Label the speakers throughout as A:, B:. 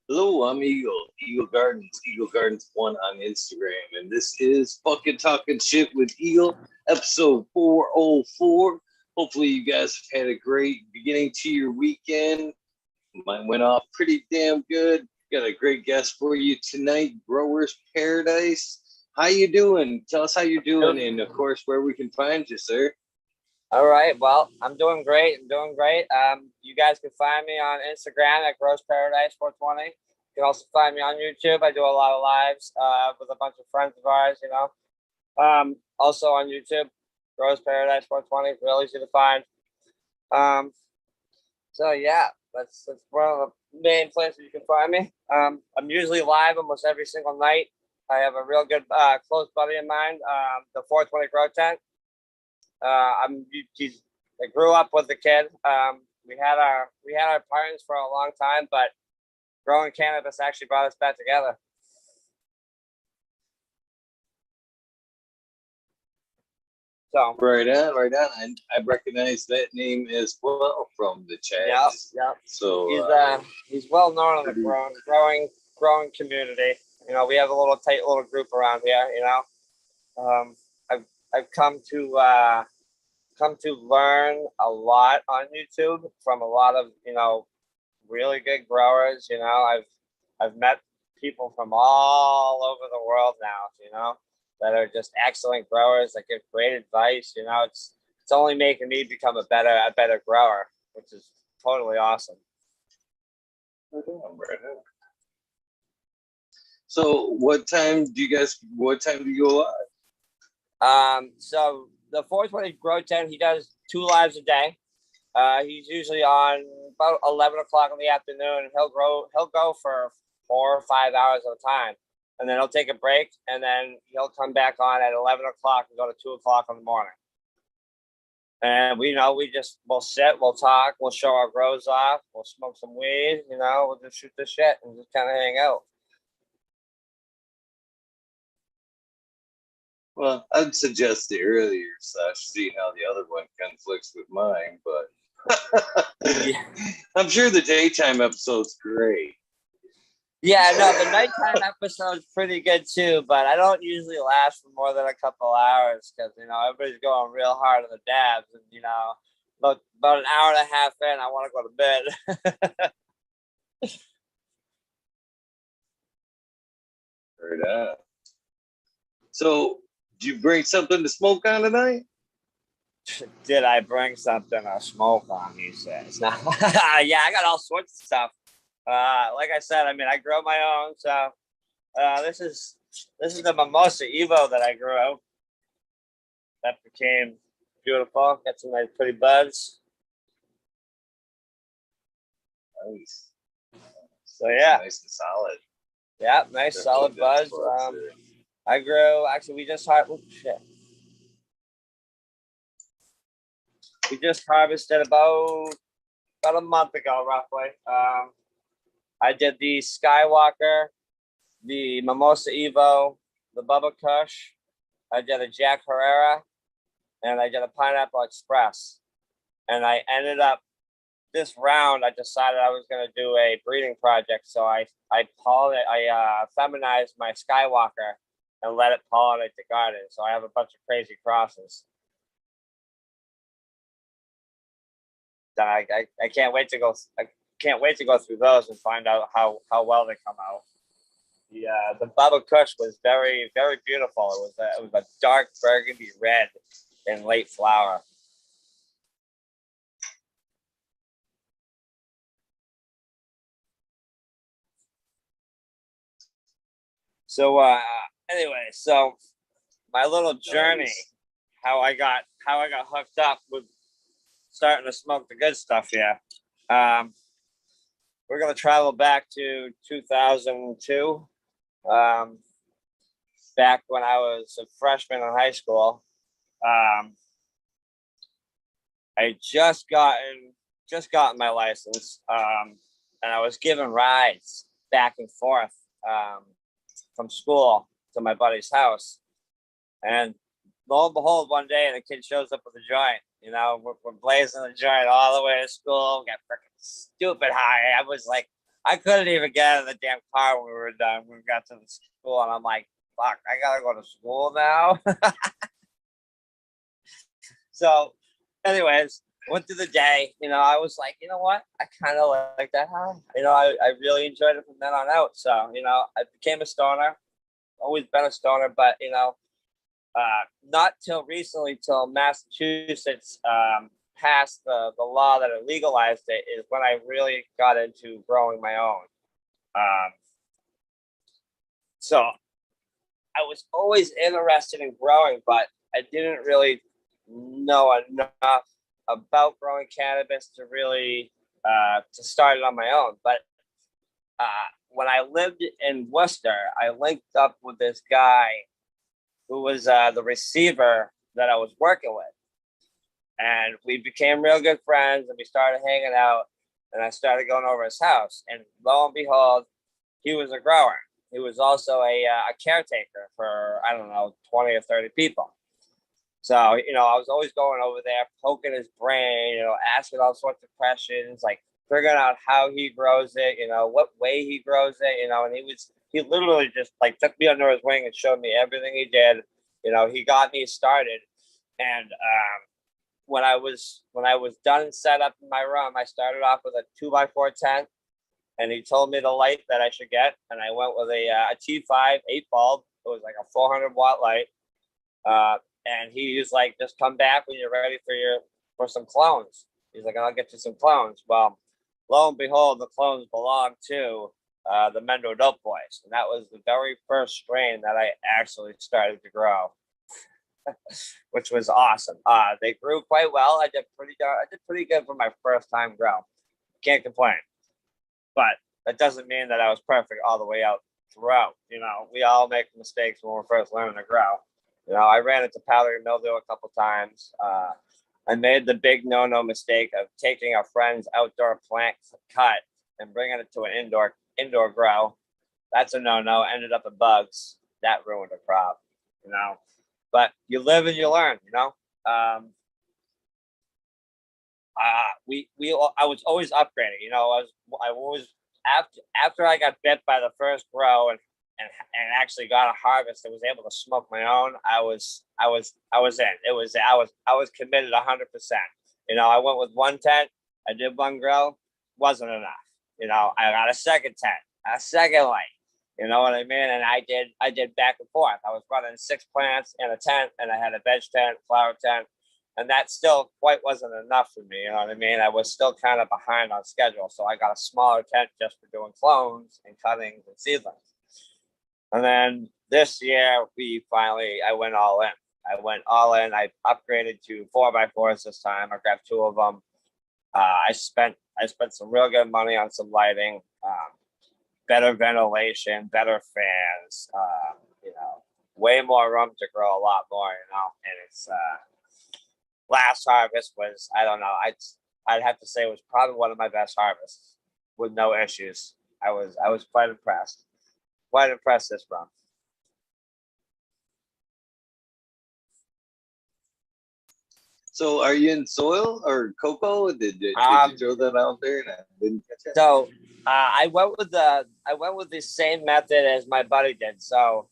A: Hello, I'm Eagle Gardens 1 on Instagram, and this is fucking talking shit with Eagle, episode 404. Hopefully, you guys have had a great beginning to your weekend. Mine went off pretty damn good. Got a great guest for you tonight, Growers Paradise. How you doing? Tell us how you're doing, and of course, where we can find you, sir.
B: All right. Well, I'm doing great. You guys can find me on Instagram at Gross Paradise 420. You can also find me on YouTube. I do a lot of lives with a bunch of friends of ours, Also on YouTube, Gross Paradise 420. Real easy to find. So yeah, that's one of the main places you can find me. I'm usually live almost every single night. I have a real good close buddy of mine, the 420 Grow Tent. I grew up with the kid. We had our partners for a long time, but growing cannabis actually brought us back together. So
A: right on. And I recognize that name as well from the chat.
B: Yeah. So he's well known in the growing community. We have a tight little group around here. I've come to learn a lot on YouTube from a lot of really good growers. I've met people from all over the world now, that are just excellent growers that give great advice. It's only making me become a better grower, which is totally awesome.
A: So what time do you go live?
B: So the 420 Grow Tent, he does 2 lives a day. He's usually on about 11 o'clock in the afternoon, and he'll go for 4 or 5 hours at a time, and then he'll take a break, and then he'll come back on at 11 o'clock and go to 2 o'clock in the morning. And we'll sit, we'll talk, we'll show our grows off, we'll smoke some weed, we'll just shoot the shit and just kind of hang out.
A: Well, I'd suggest the earlier seeing how the other one conflicts with mine, but I'm sure the daytime episode's great.
B: Yeah, no, the nighttime episode's pretty good too, but I don't usually last for more than a couple hours because everybody's going real hard on the dabs, and about an hour and a half in, I want to go to bed.
A: Right on. So, did you bring something to smoke on tonight?
B: Did I bring something to smoke on? He says. Yeah, I got all sorts of stuff. Like I said, I grow my own. So this is the Mimosa Evo that I grew. That became beautiful. Got some nice pretty buds.
A: Nice.
B: So yeah,
A: nice and solid.
B: Yeah, nice solid buds. I grew. Actually, we just harvested about a month ago, roughly. I did the Skywalker, the Mimosa Evo, the Bubba Kush. I did a Jack Herrera, and I did a Pineapple Express. And I ended up this round. I decided I was going to do a breeding project, so I feminized my Skywalker and let it pollinate the garden. So I have a bunch of crazy crosses. Then I can't wait to go. I can't wait to go through those and find out how well they come out. The Bubba Kush was very, very beautiful. It was a dark burgundy red in late flower. So anyway, so my little journey, how I got hooked up with starting to smoke the good stuff here. We're gonna travel back to 2002, back when I was a freshman in high school. I just gotten my license, and I was given rides back and forth from school to my buddy's house. And lo and behold, one day the kid shows up with a joint. We're blazing the joint all the way to school. Got freaking stupid high. I couldn't even get out of the damn car when we were done. We got to the school, and I'm like, fuck, I gotta go to school now. So, anyways, went through the day. I was like, you know what? I kind of like that high. I really enjoyed it from then on out. So, I became a stoner. Always been a stoner, but not till recently, till Massachusetts passed the law that it legalized it, is when I really got into growing my own. So I was always interested in growing, but I didn't really know enough about growing cannabis to really to start it on my own. But when I lived in Worcester, I linked up with this guy who was the receiver that I was working with. And we became real good friends, and we started hanging out, and I started going over his house. And lo and behold, he was a grower. He was also a caretaker for, I don't know, 20 or 30 people. So, I was always going over there, poking his brain, asking all sorts of questions, like figuring out how he grows it, what way he grows it, and he literally just like took me under his wing and showed me everything he did. He got me started. And when I was done and set up in my room, I started off with a 2x4 tent, and he told me the light that I should get, and I went with a T5 8 bulb. It was like a 400-watt light. And he was like, just come back when you're ready for some clones. He's like, I'll get you some clones. Well, lo and behold, the clones belong to the Mendo Dope Boys. And that was the very first strain that I actually started to grow, which was awesome. They grew quite well. I did pretty good for my first time grow. Can't complain. But that doesn't mean that I was perfect all the way out throughout. We all make mistakes when we're first learning to grow. I ran into powdery mildew a couple times. I made the big no-no mistake of taking a friend's outdoor plant cut and bringing it to an indoor grow. That's a no-no. Ended up in bugs. That ruined a crop. But you live and you learn. I was always upgrading. I was after I got bit by the first grow and actually got a harvest and was able to smoke my own. I was in. I was committed 100%. I went with one tent. I did one grow. Wasn't enough. I got a second tent, a second light. You know what I mean? And I did back and forth. I was running 6 plants in a tent, and I had a veg tent, flower tent, and that still quite wasn't enough for me. You know what I mean? I was still kind of behind on schedule, so I got a smaller tent just for doing clones and cuttings and seedlings. And then this year, I went all in. I upgraded to 4x4s this time. I grabbed 2 of them. I spent some real good money on some lighting, better ventilation, better fans, way more room to grow a lot more, and it's, last harvest was, I don't know, I'd have to say it was probably one of my best harvests with no issues. I was quite impressed. Quite impressed this run.
A: So, are you in soil or cocoa? Did you throw that out there? And I didn't catch it?
B: So, I went with the same method as my buddy did. So,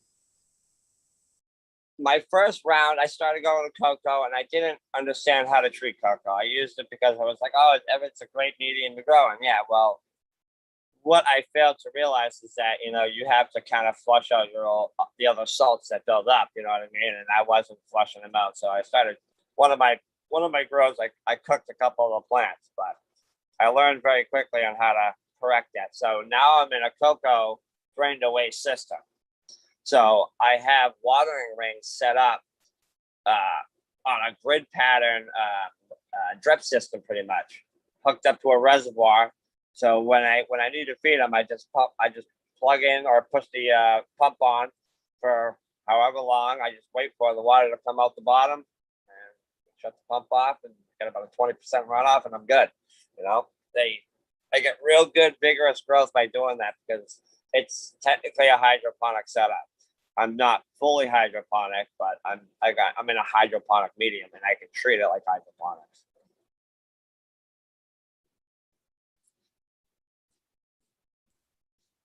B: my first round, I started going to cocoa, and I didn't understand how to treat cocoa. I used it because I was like, oh, it's a great medium to grow in. Yeah, well, what I failed to realize is that, you have to kind of flush out the other salts that build up, you know what I mean? And I wasn't flushing them out. So I started one of my grows, I cooked a couple of the plants, but I learned very quickly on how to correct that. So now I'm in a cocoa drain to waste system. So I have watering rings set up on a grid pattern drip system, pretty much hooked up to a reservoir. So when I need to feed them, I just plug in or push the pump on for however long. I just wait for the water to come out the bottom and shut the pump off and get about a 20% runoff, and I'm good. I get real good vigorous growth by doing that because it's technically a hydroponic setup. I'm not fully hydroponic, but I'm in a hydroponic medium, and I can treat it like hydroponics.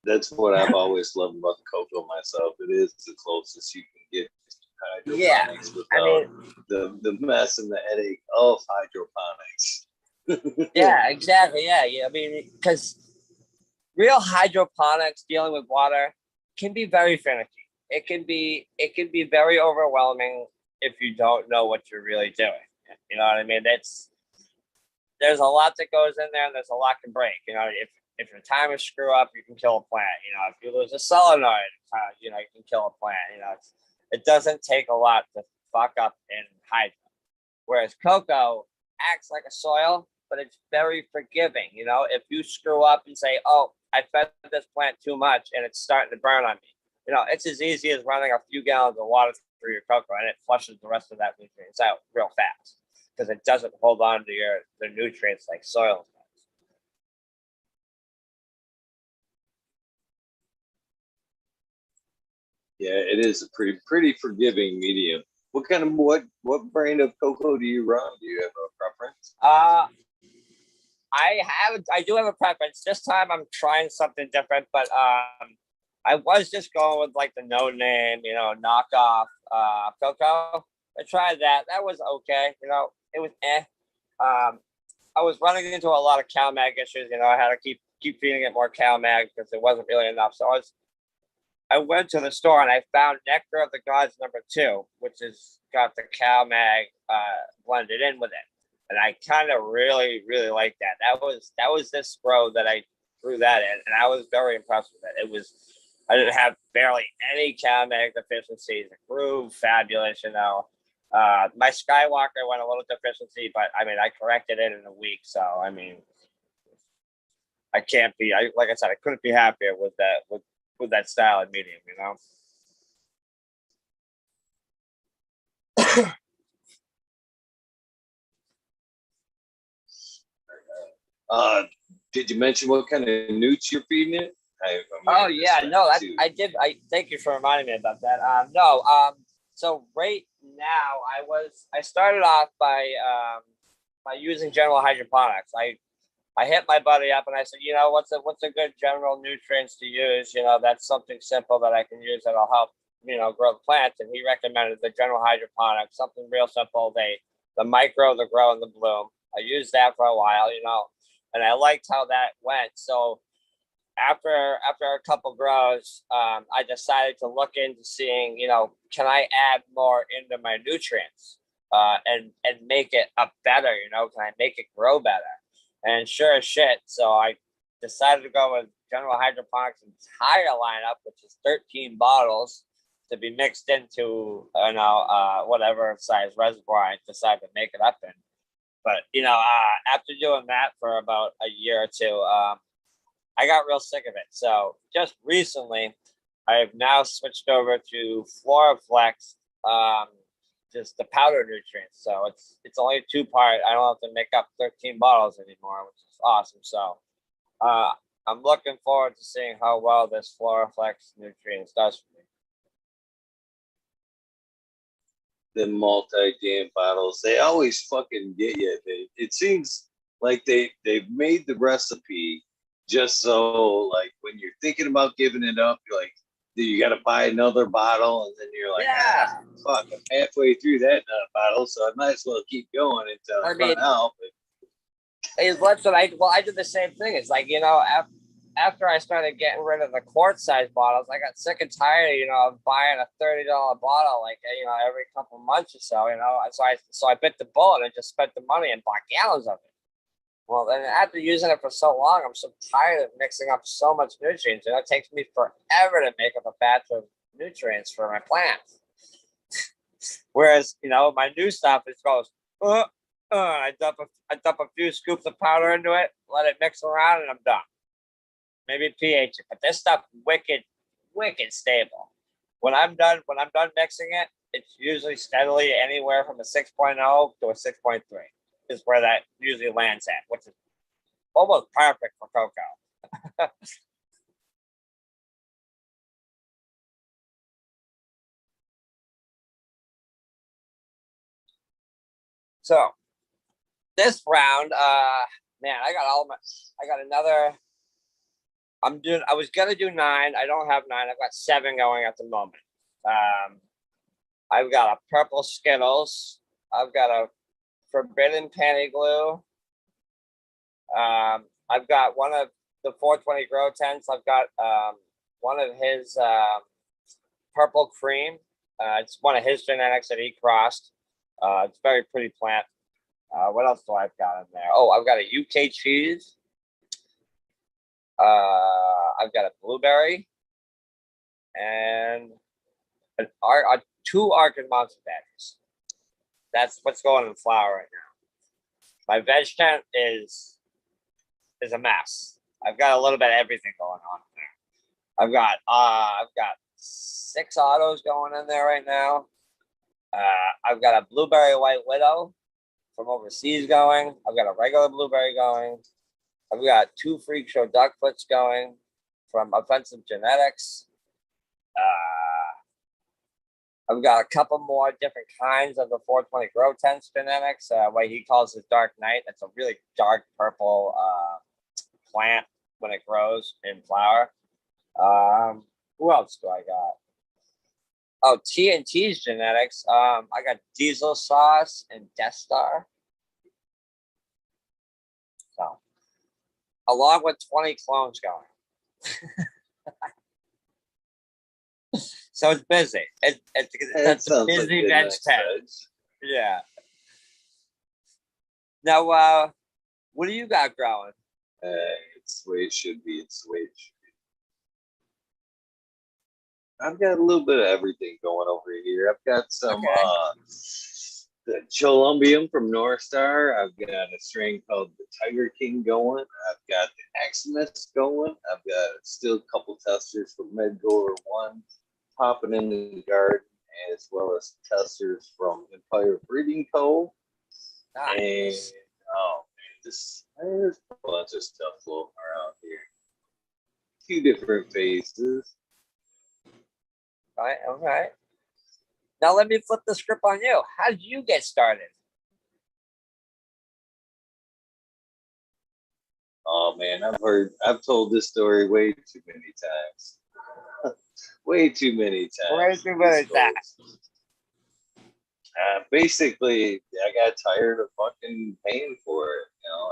A: That's what I've always loved about the cocoa myself. It is the closest you can get to
B: Yeah,
A: hydroponics
B: I
A: without
B: mean,
A: the mess and the headache of hydroponics.
B: yeah, exactly. Yeah, yeah. I mean, because real hydroponics dealing with water can be very finicky. It can be very overwhelming if you don't know what you're really doing. You know what I mean? There's a lot that goes in there, and there's a lot can break. You know, if your timers screw up, you can kill a plant. You know, if you lose a solenoid, you know, you can kill a plant. You know, it doesn't take a lot to fuck up in hydro. Whereas cocoa acts like a soil, but it's very forgiving. You know, if you screw up and say, "Oh, I fed this plant too much and it's starting to burn on me," you know, it's as easy as running a few gallons of water through your cocoa, and it flushes the rest of that nutrients out real fast because it doesn't hold on to the nutrients like soil does.
A: Yeah, it is a pretty forgiving medium. What brand of cocoa do you run? Do you have a preference?
B: I do have a preference. This time I'm trying something different, but I was just going with like the no name, you know, knockoff cocoa. I tried that. That was okay. You know, it was eh. Um, I was running into a lot of CalMag issues. You know, I had to keep feeding it more CalMag because there wasn't really enough. So I went to the store and I found Nectar of the Gods #2, which has got the CalMag blended in with it, and I kind of really like that. That was this grow that I threw that in, and I was very impressed with it. I didn't have barely any CalMag deficiencies. It grew fabulous, you know. My Skywalker went a little deficiency, but I mean I corrected it in a week. So I mean I can't be. I like I said, I couldn't be happier with that with that style and medium. You know.
A: Uh, did you mention what kind of newts you're feeding it?
B: Oh yeah, no,
A: too.
B: I did. I thank you for reminding me about that. No, so right now I started off by using general hydroponics. I hit my buddy up and I said, you know, what's a good general nutrients to use? You know, that's something simple that I can use that'll help, you know, grow the plants. And he recommended the general hydroponics, something real simple. The micro, the grow, and the bloom. I used that for a while, you know, and I liked how that went. So after a couple grows, I decided to look into seeing, you know, can I add more into my nutrients and make it up better? You know, can I make it grow better? And sure as shit, so I decided to go with General Hydroponics' entire lineup, which is 13 bottles to be mixed into, you know, whatever size reservoir I decide to make it up in. But you know, after doing that for about a year or two, I got real sick of it. So just recently, I have now switched over to Floraflex, um, just the powder nutrients. So it's only a 2 part. I don't have to make up 13 bottles anymore, which is awesome. So uh, I'm looking forward to seeing how well this Floraflex nutrients does for me.
A: The multi-jam bottles, they always fucking get you. It seems like they've made the recipe just so like when you're thinking about giving it up, you're like, you got to buy another bottle, and then you're like,
B: Yeah,
A: fuck, I'm halfway through that bottle, so I might as well keep going until I
B: I
A: run
B: mean,
A: out.
B: what's what I did the same thing. It's like, you know, after I started getting rid of the quart size bottles, I got sick and tired, you know, of buying a $30 bottle like, you know, every couple of months or so, you know. So I bit the bullet and just spent the money and bought gallons of it. Well, then after using it for so long, I'm so tired of mixing up so much nutrients. You know, it takes me forever to make up a batch of nutrients for my plants. Whereas, you know, my new stuff just goes, I dump a few scoops of powder into it, let it mix around, and I'm done. Maybe pH it, but this stuff wicked stable. When I'm done mixing it, it's usually steadily anywhere from a 6.0 to a 6.3 is where that usually lands at, which is almost perfect for cocoa. So this round, man, I got another I was gonna do 9. I don't have 9. I've got 7 going at the moment. I've got a purple Skittles. I've got a forbidden panty glue. I've got one of the 420 grow tents. I've got one of his purple cream. It's one of his genetics that he crossed. It's a very pretty plant. What else do I've got in there? Oh, I've got a UK cheese. I've got a blueberry and 2 Arctic monster berries. That's what's going in flower right now. My veg tent is a mess. I've got a little bit of everything going on in there. I've got 6 autos going in there right now. I've got a blueberry white widow from overseas going. I've got a regular blueberry going. I've got 2 freak show duckfoots going from offensive genetics. I've got a couple more different kinds of the 420 grow tents genetics. What he calls his dark night. That's a really dark purple plant when it grows in flower. Who else do I got? Oh, TNT's genetics. I got Diesel Sauce and Death Star. So, along with 20 clones going. So it's busy. It's a busy veg tent. Yeah. Now, what do you got growing?
A: It's the way it should be. It's the way it should be. I've got a little bit of everything going over here. I've got some the Columbium from North Star. I've got a strain called the Tiger King going. I've got the Xmas going. I've got still a couple testers from Medgore 1 popping in the garden, as well as testers from Empire Breeding Co. Nice. And there's a bunch of stuff floating around here. A few different faces.
B: All right. Now let me flip the script on you. How did you get started?
A: Oh man, I've told this story way too many times. Way too many times. Basically, I got tired of fucking paying for it. You know,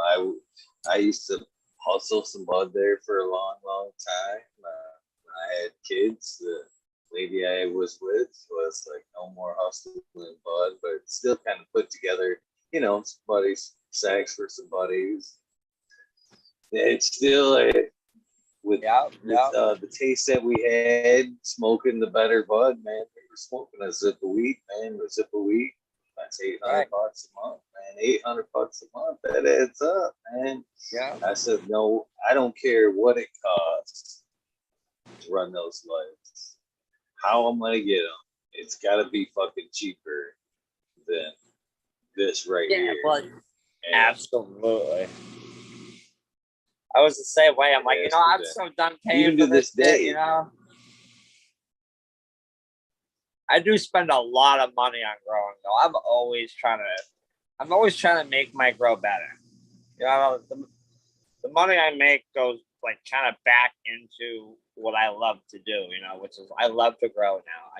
A: I used to hustle some bud there for a long, long time. When I had kids, the lady I was with was like, no more hustling bud, but still kind of put together, somebody's sacks for some buddies. It's still with the taste that we had smoking the better bud, man. We were smoking a zip of weed, man. A zip of weed, that's $800 a month, man. $800 a month, that adds up, man. Yeah. I said, no, I don't care what it costs to run those lights. How I'm gonna get them? It's got to be fucking cheaper than this here.
B: But absolutely. I was the same way. I'm like, I'm so done paying even for to this day. I do spend a lot of money on growing, though. I'm always trying to make my grow better. The money I make goes like kind of back into what I love to do. Which is I love to grow now.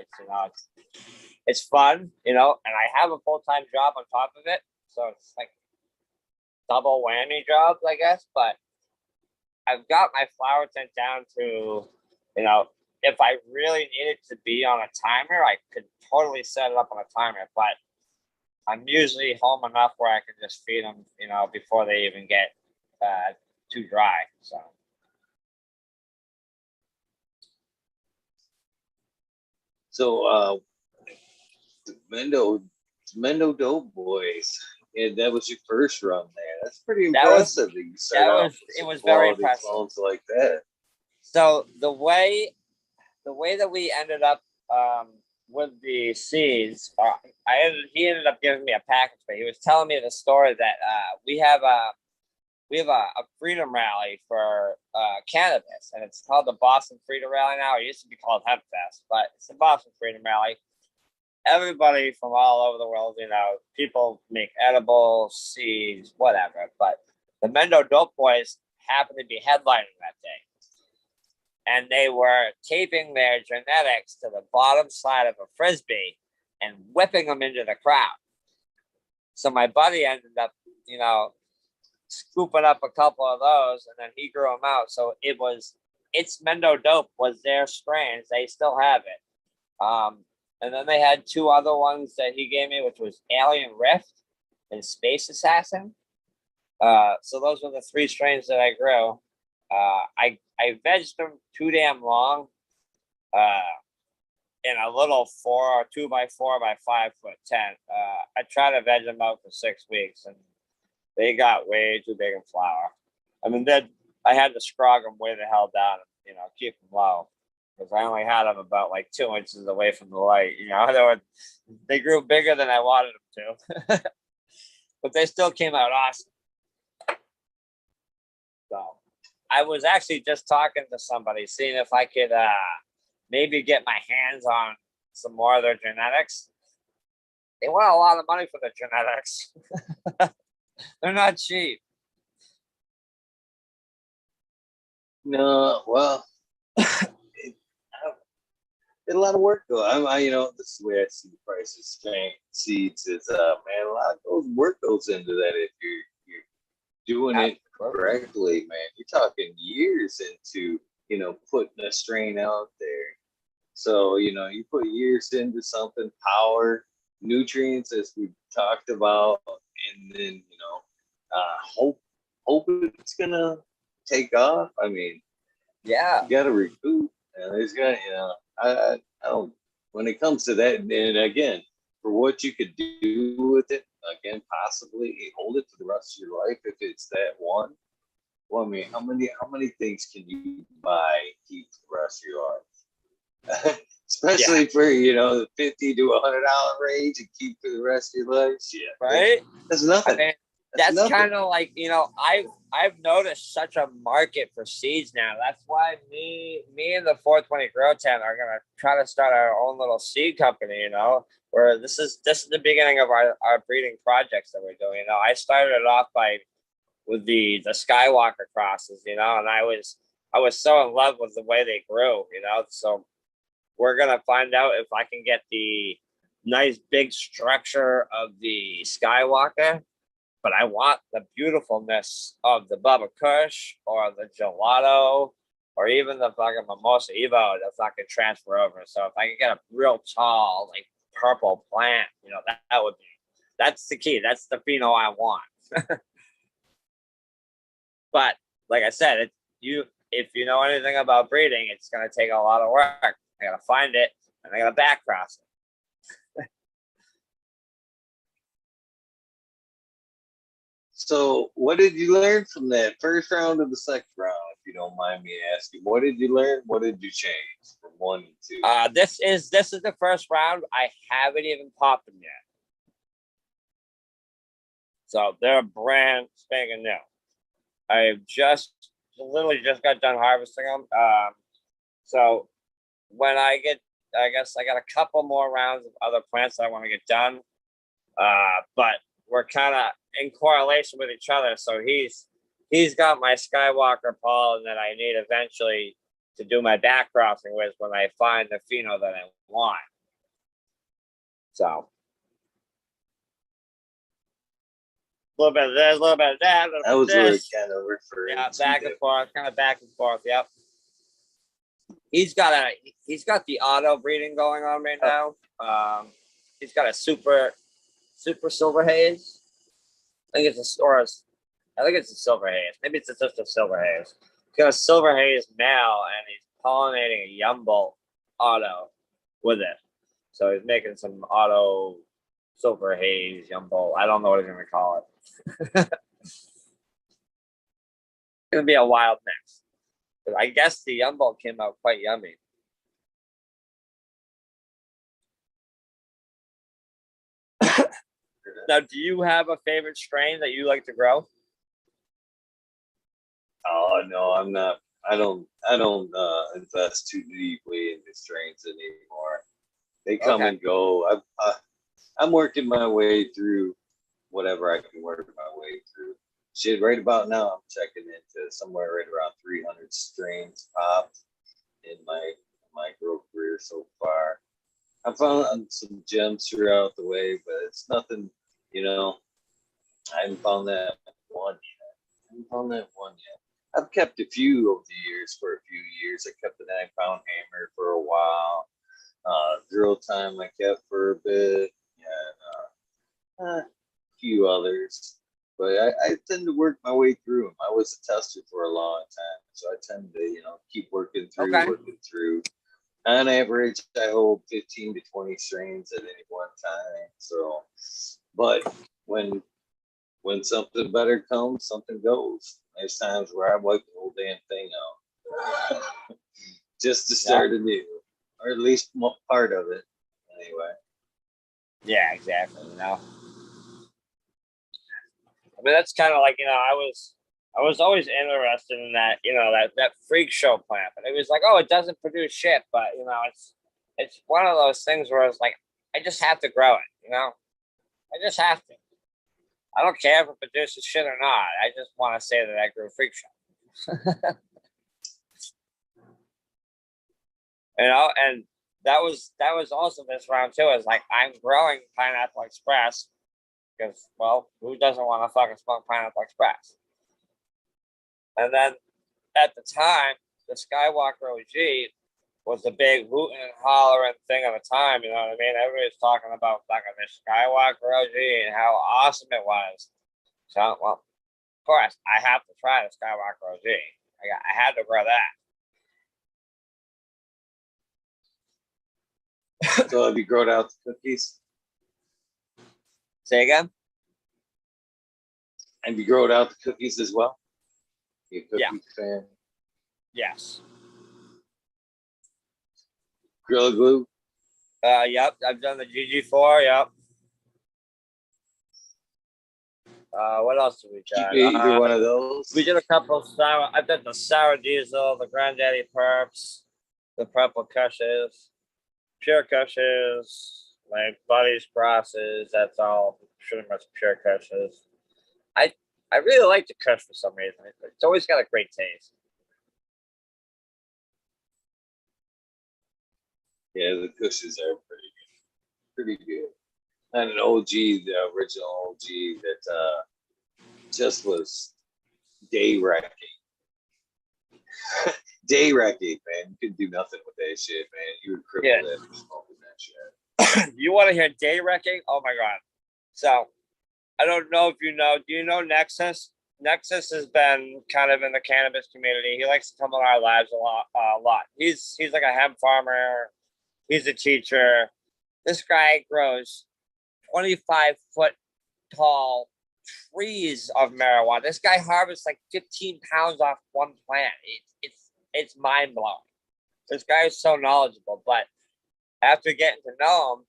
B: It's fun, and I have a full-time job on top of it, so it's like double whammy jobs, I guess, but. I've got my flower tent down to, if I really needed to be on a timer, I could totally set it up on a timer. But I'm usually home enough where I can just feed them, before they even get too dry.
A: So, the Mendo Dope Boys. Yeah, that was your first run there. That's pretty impressive.
B: It was very impressive.
A: Like that.
B: So the way that we ended up with the seeds, he ended up giving me a package, but he was telling me the story that we have a freedom rally for cannabis, and it's called the Boston Freedom Rally now. It used to be called Hemp Fest, but it's the Boston Freedom Rally. Everybody from all over the world, people make edibles, seeds, whatever. But the Mendo Dope Boys happen to be headlining that day. and they were taping their genetics to the bottom side of a Frisbee and whipping them into the crowd. So my buddy ended up, scooping up a couple of those, and then he grew them out. So it's Mendo Dope was their strains. They still have it. And then they had two other ones that he gave me, which was Alien Rift and Space Assassin. So those were the three strains that I grew. I vegged them too damn long in a little 2x4x5 foot tent. I tried to veg them out for 6 weeks, and they got way too big in flower. I mean, I had to scrog them way the hell down, and, keep them low, because I only had them about like 2 inches away from the light. They grew bigger than I wanted them to, but they still came out awesome. So I was actually just talking to somebody, seeing if I could maybe get my hands on some more of their genetics. They want a lot of money for the genetics. They're not cheap.
A: No, well, it's a lot of work though. This is the way I see the prices of seeds. Is man, a lot of work goes into that. If you're doing it correctly, man, you're talking years into putting a strain out there. So you put years into something, power, nutrients, as we talked about, and then hope it's gonna take off. I mean,
B: yeah,
A: you gotta recoup. And there's got I don't. When it comes to that, and again, for what you could do with it, again, possibly hold it for the rest of your life if it's that one. Well, I mean, how many things can you buy and keep for the rest of your life? Especially for the $50 to $100 range and keep for the rest of your life. Shit,
B: right?
A: That's nothing.
B: I mean, that's kind of like I've noticed such a market for seeds now. That's why me and the 420 Grow Tent are gonna try to start our own little seed company. Where this is the beginning of our breeding projects that we're doing. I started it off with the Skywalker crosses, and I was so in love with the way they grew, So we're gonna find out if I can get the nice big structure of the Skywalker, but I want the beautifulness of the Bubba Kush or the Gelato or even the fucking Mimosa Evo that I can transfer over. So if I can get a real tall, like purple plant, that's the key. That's the pheno I want. But like I said, if you know anything about breeding, it's gonna take a lot of work. I gotta find it and I gotta back cross it.
A: So, what did you learn from that first round of the second round? If you don't mind me asking, what did you learn? What did you change from 1 and 2?
B: This is the first round. I haven't even popped them yet, so they're brand spanking new. I literally just got done harvesting them. So when I guess I got a couple more rounds of other plants that I want to get done. But we're kind of in correlation with each other. So he's got my Skywalker pollen that I need eventually to do my back crossing with when I find the pheno that I want. So a little bit of this, a little bit of that.
A: That was what it kind of referring.
B: Yeah, back and forth, kind of back and forth. Yep. He's got the auto breeding going on right now. He's got a super silver haze. I think it's a silver haze. Maybe it's just a silver haze. He's got a silver haze male, and he's pollinating a Yumbolt auto with it. So he's making some auto silver haze Yumbolt. I don't know what he's gonna call it. It's gonna be a wild mix. But I guess the Yumbolt came out quite yummy. Now, do you have a favorite strain that you like to grow?
A: Oh no, I'm not. I don't invest too deeply in the strains anymore. They come and go. I'm working my way through whatever I can work my way through. Shit, right about now, I'm checking into somewhere right around 300 strains popped. I found some gems throughout the way, but it's nothing, you know. I haven't found that one yet. I haven't found that one yet. I've kept a few over the years for a few years. I kept the 9 pound hammer for a while. Drill time I kept for a bit. A few others. But I tend to work my way through them. I was a tester for a long time, so I tend to, keep working
B: Okay.
A: through. On average, I hold 15 to 20 strains at any one time. So, but when something better comes, something goes. There's times where I wipe the whole damn thing out just to start anew, or at least part of it. Anyway.
B: Yeah, exactly. I mean, that's kind of like, I was always interested in that, that freak show plant, but it was like, oh, it doesn't produce shit, but it's one of those things where it's like, I just have to grow it, I just have to. I don't care if it produces shit or not. I just want to say that I grew freak show. And that was also this round too. Is like I'm growing Pineapple Express because, well, who doesn't want to fucking smoke Pineapple Express? And then at the time, the Skywalker OG was the big hooting and hollering thing of the time. You know what I mean? Everybody was talking about fucking the Skywalker OG and how awesome it was. So, well, of course, I have to try the Skywalker OG. I had to grow
A: that. So have you grown out the cookies?
B: Say again?
A: And you growed out the cookies as well? You a cookie fan?
B: Yes.
A: Gorilla Glue?
B: Yep. I've done the GG4. Yep. What else did we
A: done? Either one of those?
B: We did a couple of sour. I've done the Sour Diesel, the Granddaddy Perps, the Purple Cushes, Pure Cushes, like Buddies Crosses. That's all pretty much Pure Cushes. I really like the Kush for some reason. It's always got a great taste.
A: Yeah, the Kushes are pretty good. And an OG, the original OG that just was day wrecking. Day wrecking, man. You couldn't do nothing with that shit, man. You would cripple that for smoking that
B: shit. You want to hear day wrecking? Oh my god. So I don't know if you know. Do you know Nexus? Nexus has been kind of in the cannabis community. He likes to come on our lives a lot. He's like a hemp farmer. He's a teacher. This guy grows 25-foot tall trees of marijuana. This guy harvests like 15 pounds off one plant. It's mind blowing. This guy is so knowledgeable. But after getting to know him,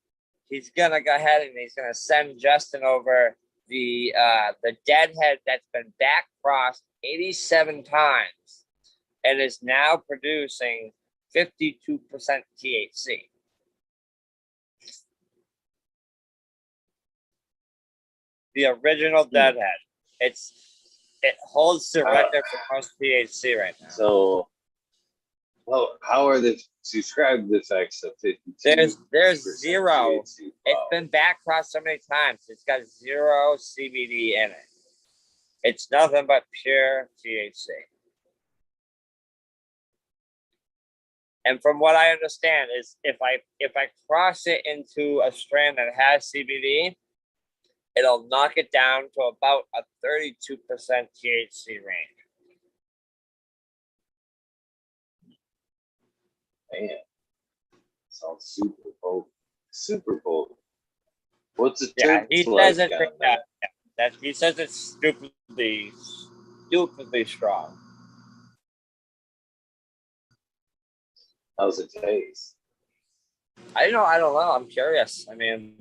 B: he's gonna go ahead and he's gonna send Justin over the deadhead that's been back crossed 87 times and is now producing 52% THC. The original deadhead. It holds the record for most THC right now.
A: So, well, how are the describe the effects of 52?
B: There's zero. THC. Wow. It's been back crossed so many times. It's got zero CBD in it. It's nothing but pure THC. And from what I understand is if I cross it into a strain that has CBD, it'll knock it down to about a 32% THC range.
A: Man, sounds super potent. Super potent. What's it?
B: Yeah, he says it. He says it's stupidly strong.
A: How's it taste?
B: I don't know. I'm curious. I mean,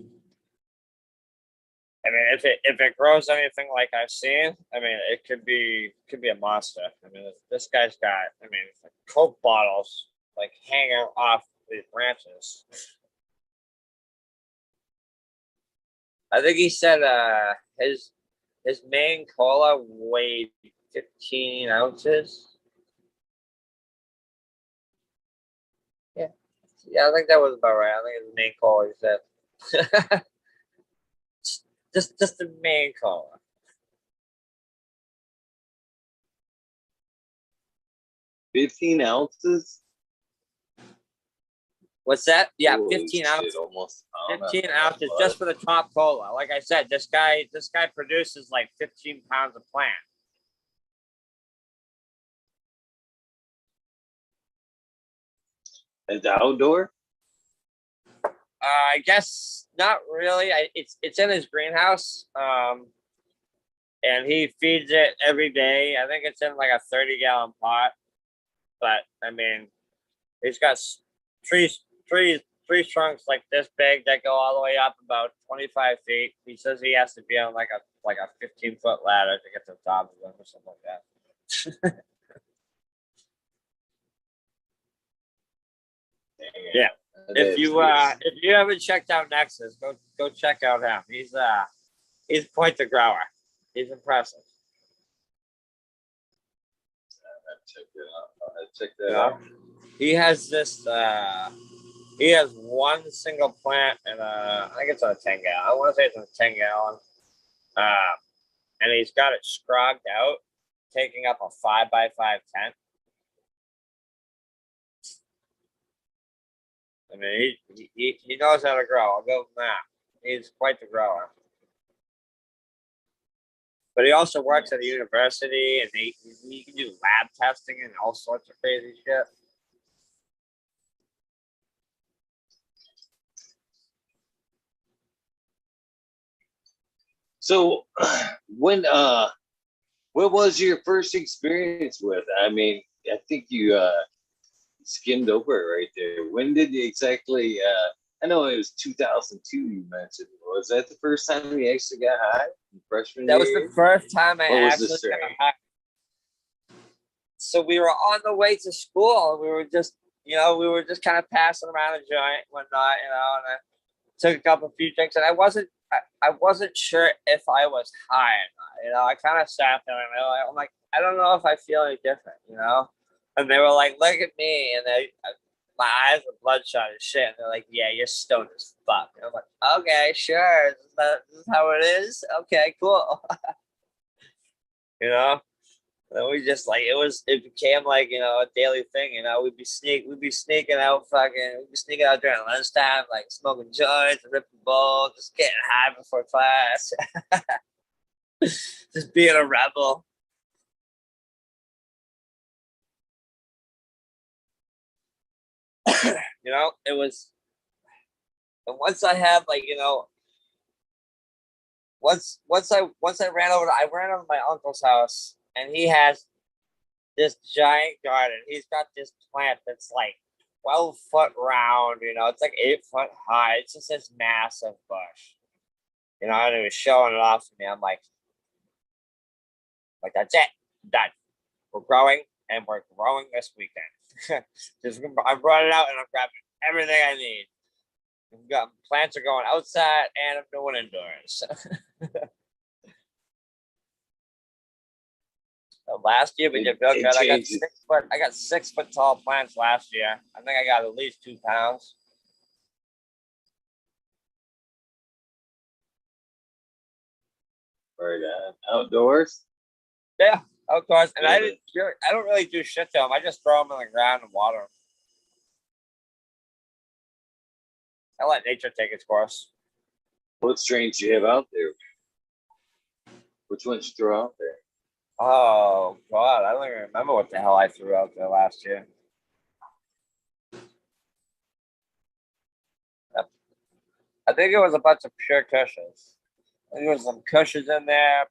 B: if it grows anything like I've seen, I mean, it could be a monster. I mean, this guy's got, like Coke bottles like hanging off the branches. I think he said his main cola weighed 15 ounces. Yeah. Yeah, I think that was about right. I think it's the main call he said. just the main call.
A: 15 ounces?
B: What's that? Yeah,
A: Holy
B: 15
A: shit,
B: ounces.
A: almost
B: 15 ounces just for the top cola. Like I said, this guy produces like 15 pounds of plant.
A: It's outdoor?
B: I guess not really. It's in his greenhouse. And he feeds it every day. I think it's in like a 30-gallon pot. But I mean, he's got trees trunks like this big that go all the way up about 25 feet. He says he has to be on like a 15-foot ladder to get to the top of them or something like that. Yeah. If you haven't checked out Nexus, go check out him. He's quite the grower. He's impressive.
A: Check that out.
B: He has this. He has one single plant, and I think it's on a 10-gallon. I want to say it's on a 10-gallon. And he's got it scrogged out, taking up a 5x5 tent. I mean, he knows how to grow. I'll go with that. He's quite the grower. But he also works at a university, and he can do lab testing and all sorts of crazy shit.
A: So, what was your first experience with? I mean, I think you skimmed over it right there. When did you exactly? I know it was 2002. You mentioned. Was that the first time you actually got high? Freshman year?
B: That was the first time I actually got high. So we were on the way to school, and we were just kind of passing around a joint, whatnot, and I took a few drinks, and I wasn't sure if I was high or not. I kind of sat there, and I'm like, I don't know if I feel any different, And they were like, look at me, and my eyes were bloodshot as shit. And they're like, yeah, you're stoned as fuck. And I'm like, okay, sure. This is how it is? Okay, cool. And we just it became like, a daily thing, we'd be sneaking out during lunchtime, like smoking joints, ripping bowls, just getting high before class. Just being a rebel. It was, and once I had once I ran over to my uncle's house, and he has this giant garden. He's got this plant that's like 12 foot round, it's like 8 foot high. It's just this massive bush. And he was showing it off to me. I'm like, that's it. Done. We're growing, and we're growing this weekend. I'm running out, and I'm grabbing everything I need. We've got plants are going outside, and I'm doing indoors. Last year we did real good. I got 6 foot tall plants last year. I think I got at least 2 pounds.
A: Right, outdoors.
B: Yeah, outdoors. And I don't really do shit to them. I just throw them in the ground and water them. I let nature take its course.
A: What strains do you have out there? Which ones you throw out there?
B: Oh God, I don't even remember what the hell I threw out there last year. I think it was a bunch of pure cushions. I think there was some cushions in there,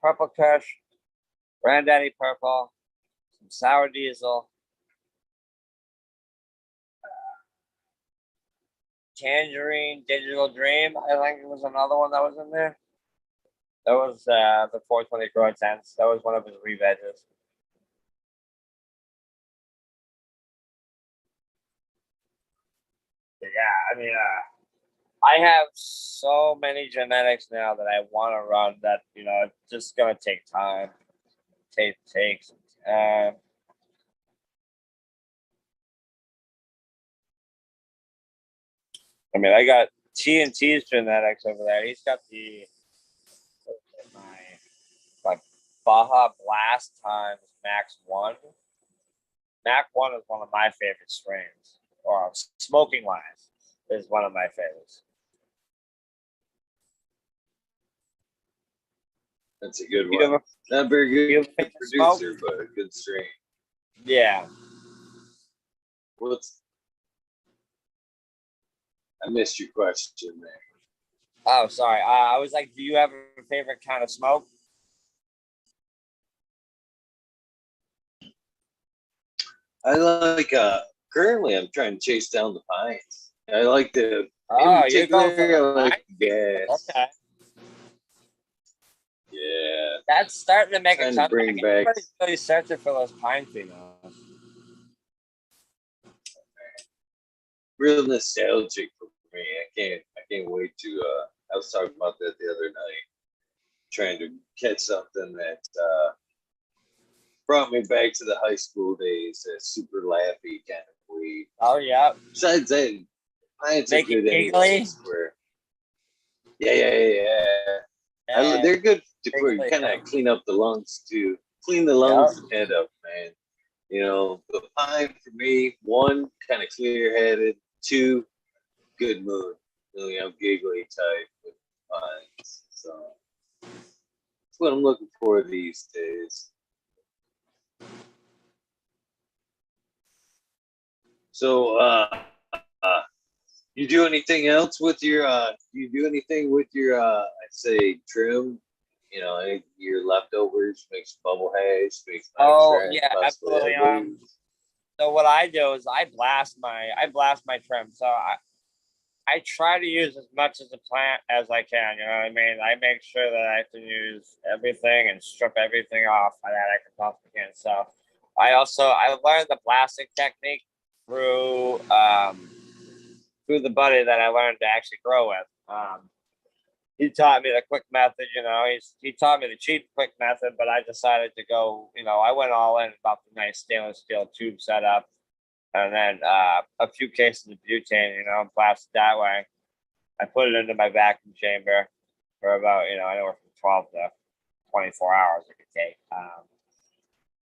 B: purple kush, granddaddy purple, some sour diesel, tangerine, digital dream. I think it was another one that was in there. That was the 420 grow tents. That was one of his re-veges. Yeah, I mean, I have so many genetics now that I want to run that, it's just going to take time. Takes. I mean, I got T&T's genetics over there. He's got my Baja Blast times Max 1. Mac 1 is one of my favorite strains, or smoking wise, is one of my favorites.
A: That's a good one. Not very good producer, but a good strain.
B: Yeah.
A: I missed your question there.
B: Oh, sorry. I was like, do you have a favorite kind of smoke?
A: I like currently I'm trying to chase down the pines. I like the
B: You're going for the
A: like gas.
B: Okay.
A: Yeah.
B: That's starting to make a comeback.
A: Bring back.
B: Everybody's really searching for those pine females.
A: Real nostalgic for me. I can't wait to I was talking about that the other night. Trying to catch something that brought me back to the high school days, that super laughy kind of weed.
B: Oh yeah.
A: Besides that, pines are good anyways. Yeah. They're good to kind of clean up the lungs too. Clean the lungs and head up, man. You know, the pine for me, 1, kind of clear-headed, 2, good mood. You know, giggly type with pines. So that's what I'm looking for these days. So, you do anything else with your? You do anything with your? I'd say trim. You know, your leftovers, makes bubble hash, makes.
B: Yeah, absolutely. So what I do is I blast my trim. So I try to use as much of the plant as I can. You know what I mean? I make sure that I can use everything and strip everything off that I can possibly can. So I learned the blasting technique through the buddy that I learned to actually grow with. He taught me the quick method. You know, he taught me the cheap quick method, but I decided to go. You know, I went all in about the nice stainless steel tube setup, and then a few cases of butane. You know, blasted that way. I put it into my vacuum chamber for about anywhere from 12 to 24 hours it could take.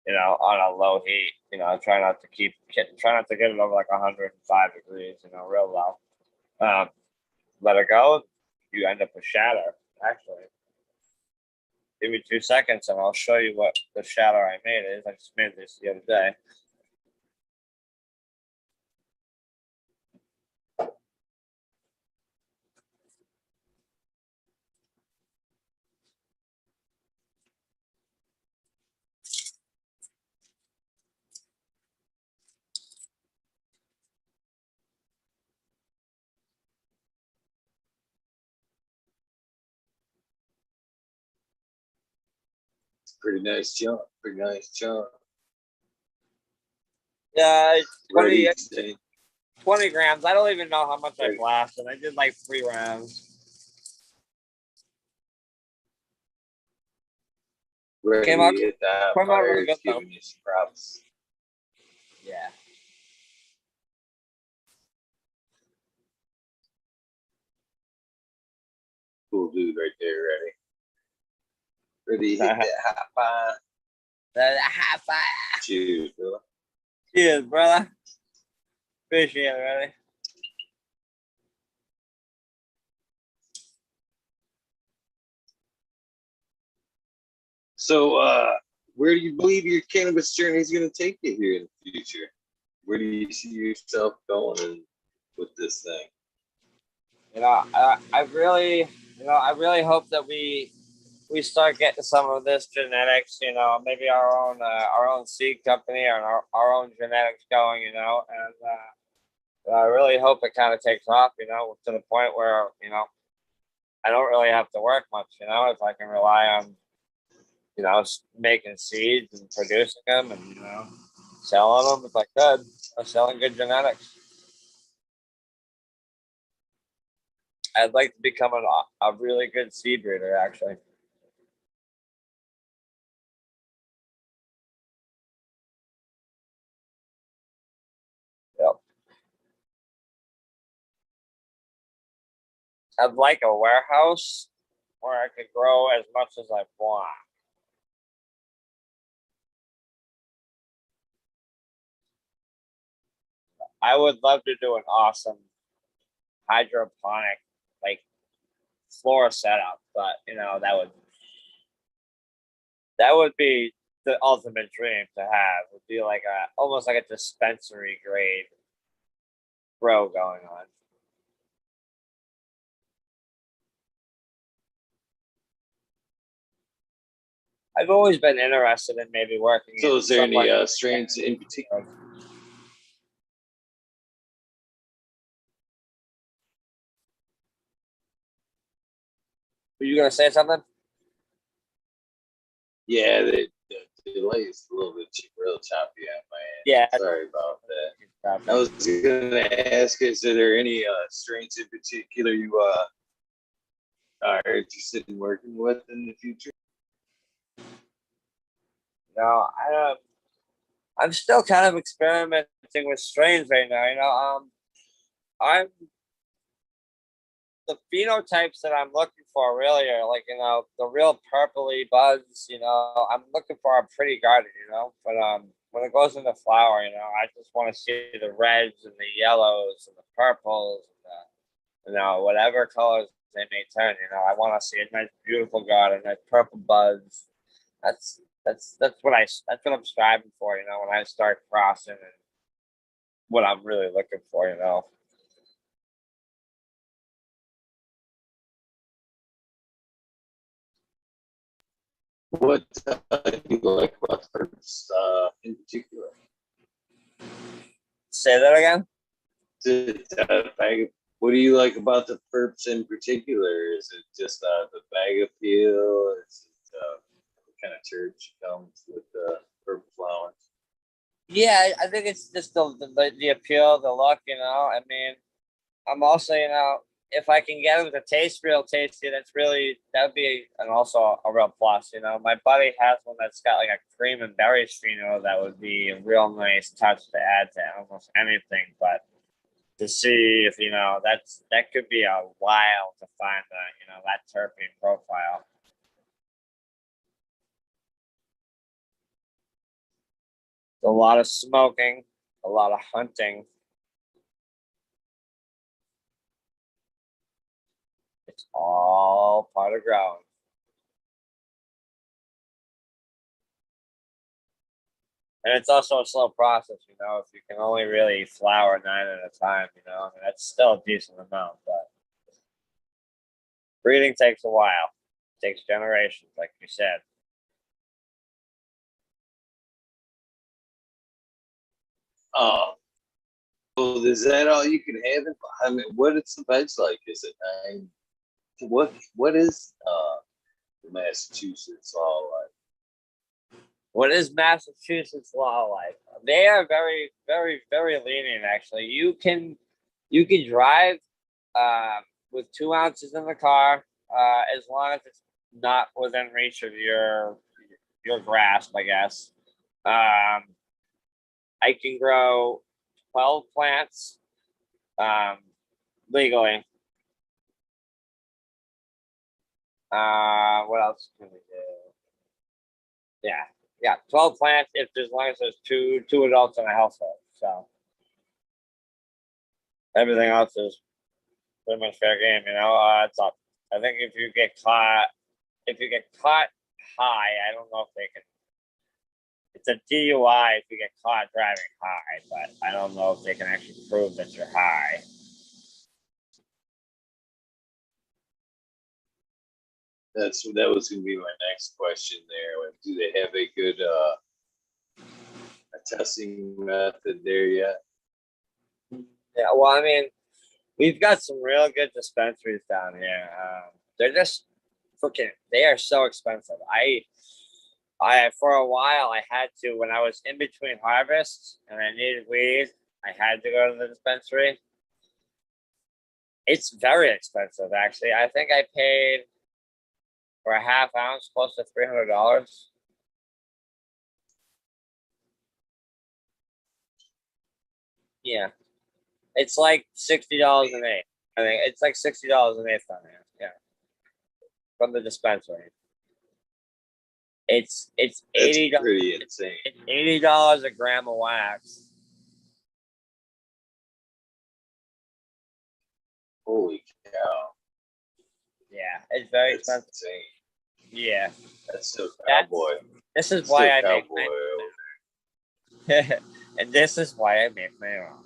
B: You know, on a low heat. You know, try not to get it over like 105 degrees. You know, real low. Let it go. You end up with shatter. Actually, give me 2 seconds and I'll show you what the shatter I made is. I just made this the other day.
A: Pretty nice jump.
B: Yeah, 20 grams. I don't even know how much I blasted. I did like 3 rounds.
A: Came out really good though. You props.
B: Yeah.
A: Cool dude right there, ready to hit that high five.
B: That high five.
A: Cheers, brother.
B: Cheers, brother. Appreciate it, ready.
A: So, where do you believe your cannabis journey is going to take you here in the future? Where do you see yourself going with this thing?
B: You know, I really hope that we start getting some of this genetics. You know, maybe our own seed company and our own genetics going. You know, and I really hope it kind of takes off. You know, to the point where I don't really have to work much. You know, if I can rely on making seeds and producing them and selling them if I could, selling good genetics. I'd like to become a really good seed breeder, actually. Yep. I'd like a warehouse where I could grow as much as I want. I would love to do an awesome hydroponic, like floor setup, but that would be the ultimate dream to have. Would be like a almost like a dispensary grade grow going on. I've always been interested in maybe working.
A: So, is there any strains in particular?
B: Were you gonna say something?
A: Yeah, the delay is a little bit real choppy on my end.
B: Yeah.
A: Sorry about that. I was gonna ask, is there any strains in particular you are interested in working with in the future?
B: No, I don't. I'm still kind of experimenting with strains right now. I'm the phenotypes that I'm looking for really are like the real purpley buds. I'm looking for a pretty garden. But when it goes into flower, I just want to see the reds and the yellows and the purples and whatever colors they may turn. I want to see a nice, beautiful garden, nice purple buds. That's what I'm striving for. When I start crossing and what I'm really looking for.
A: What do you like about herbs in particular?
B: Say that again.
A: What do you like about the perps in particular? Is it just the bag appeal? Is it what kind of church comes with the purple flowers?
B: Yeah, I think it's just the appeal, the look. I mean, I'm also, if I can get them to taste real tasty, that'd be also a real plus. My buddy has one that's got like a cream and berry pheno that would be a real nice touch to add to almost anything. But to see if that could be a while to find that terpene profile. A lot of smoking, a lot of hunting. It's all part of growing. And it's also a slow process, if you can only really flower 9 at a time, I mean, that's still a decent amount, but breeding takes a while. It takes generations, like you said.
A: Oh, so is that all you can have? I mean, what is the veg like? Is it what is the Massachusetts law like?
B: What is Massachusetts law like? They are very, very, very lenient. Actually, you can drive with 2 ounces in the car as long as it's not within reach of your grasp, I guess. I can grow 12 plants legally. What else can we do? Yeah, 12 plants if as long as there's two adults in a household. So everything else is pretty much fair game. It's up. I think if you get caught high, I don't know if they can. It's a DUI if you get caught driving high, but I don't know if they can actually prove that you're high.
A: That was going to be my next question. There, do they have a good a testing method there yet?
B: Yeah, well, I mean, we've got some real good dispensaries down here. They're just freaking. They are so expensive. I for a while I had to when I was in between harvests and I needed weed. I had to go to the dispensary. It's very expensive, actually. I think I paid for a half ounce close to $300. Yeah, it's like $60 an eighth. I think it's like $60 an eighth on there. Yeah, from the dispensary. It's
A: That's
B: $80.
A: pretty insane.
B: It's $80 a gram of wax.
A: Holy cow!
B: Yeah, it's very
A: That's
B: expensive.
A: insane.
B: Yeah,
A: That's still cowboy.
B: this is
A: Still
B: why I
A: cowboy.
B: make my and this is why I make my own.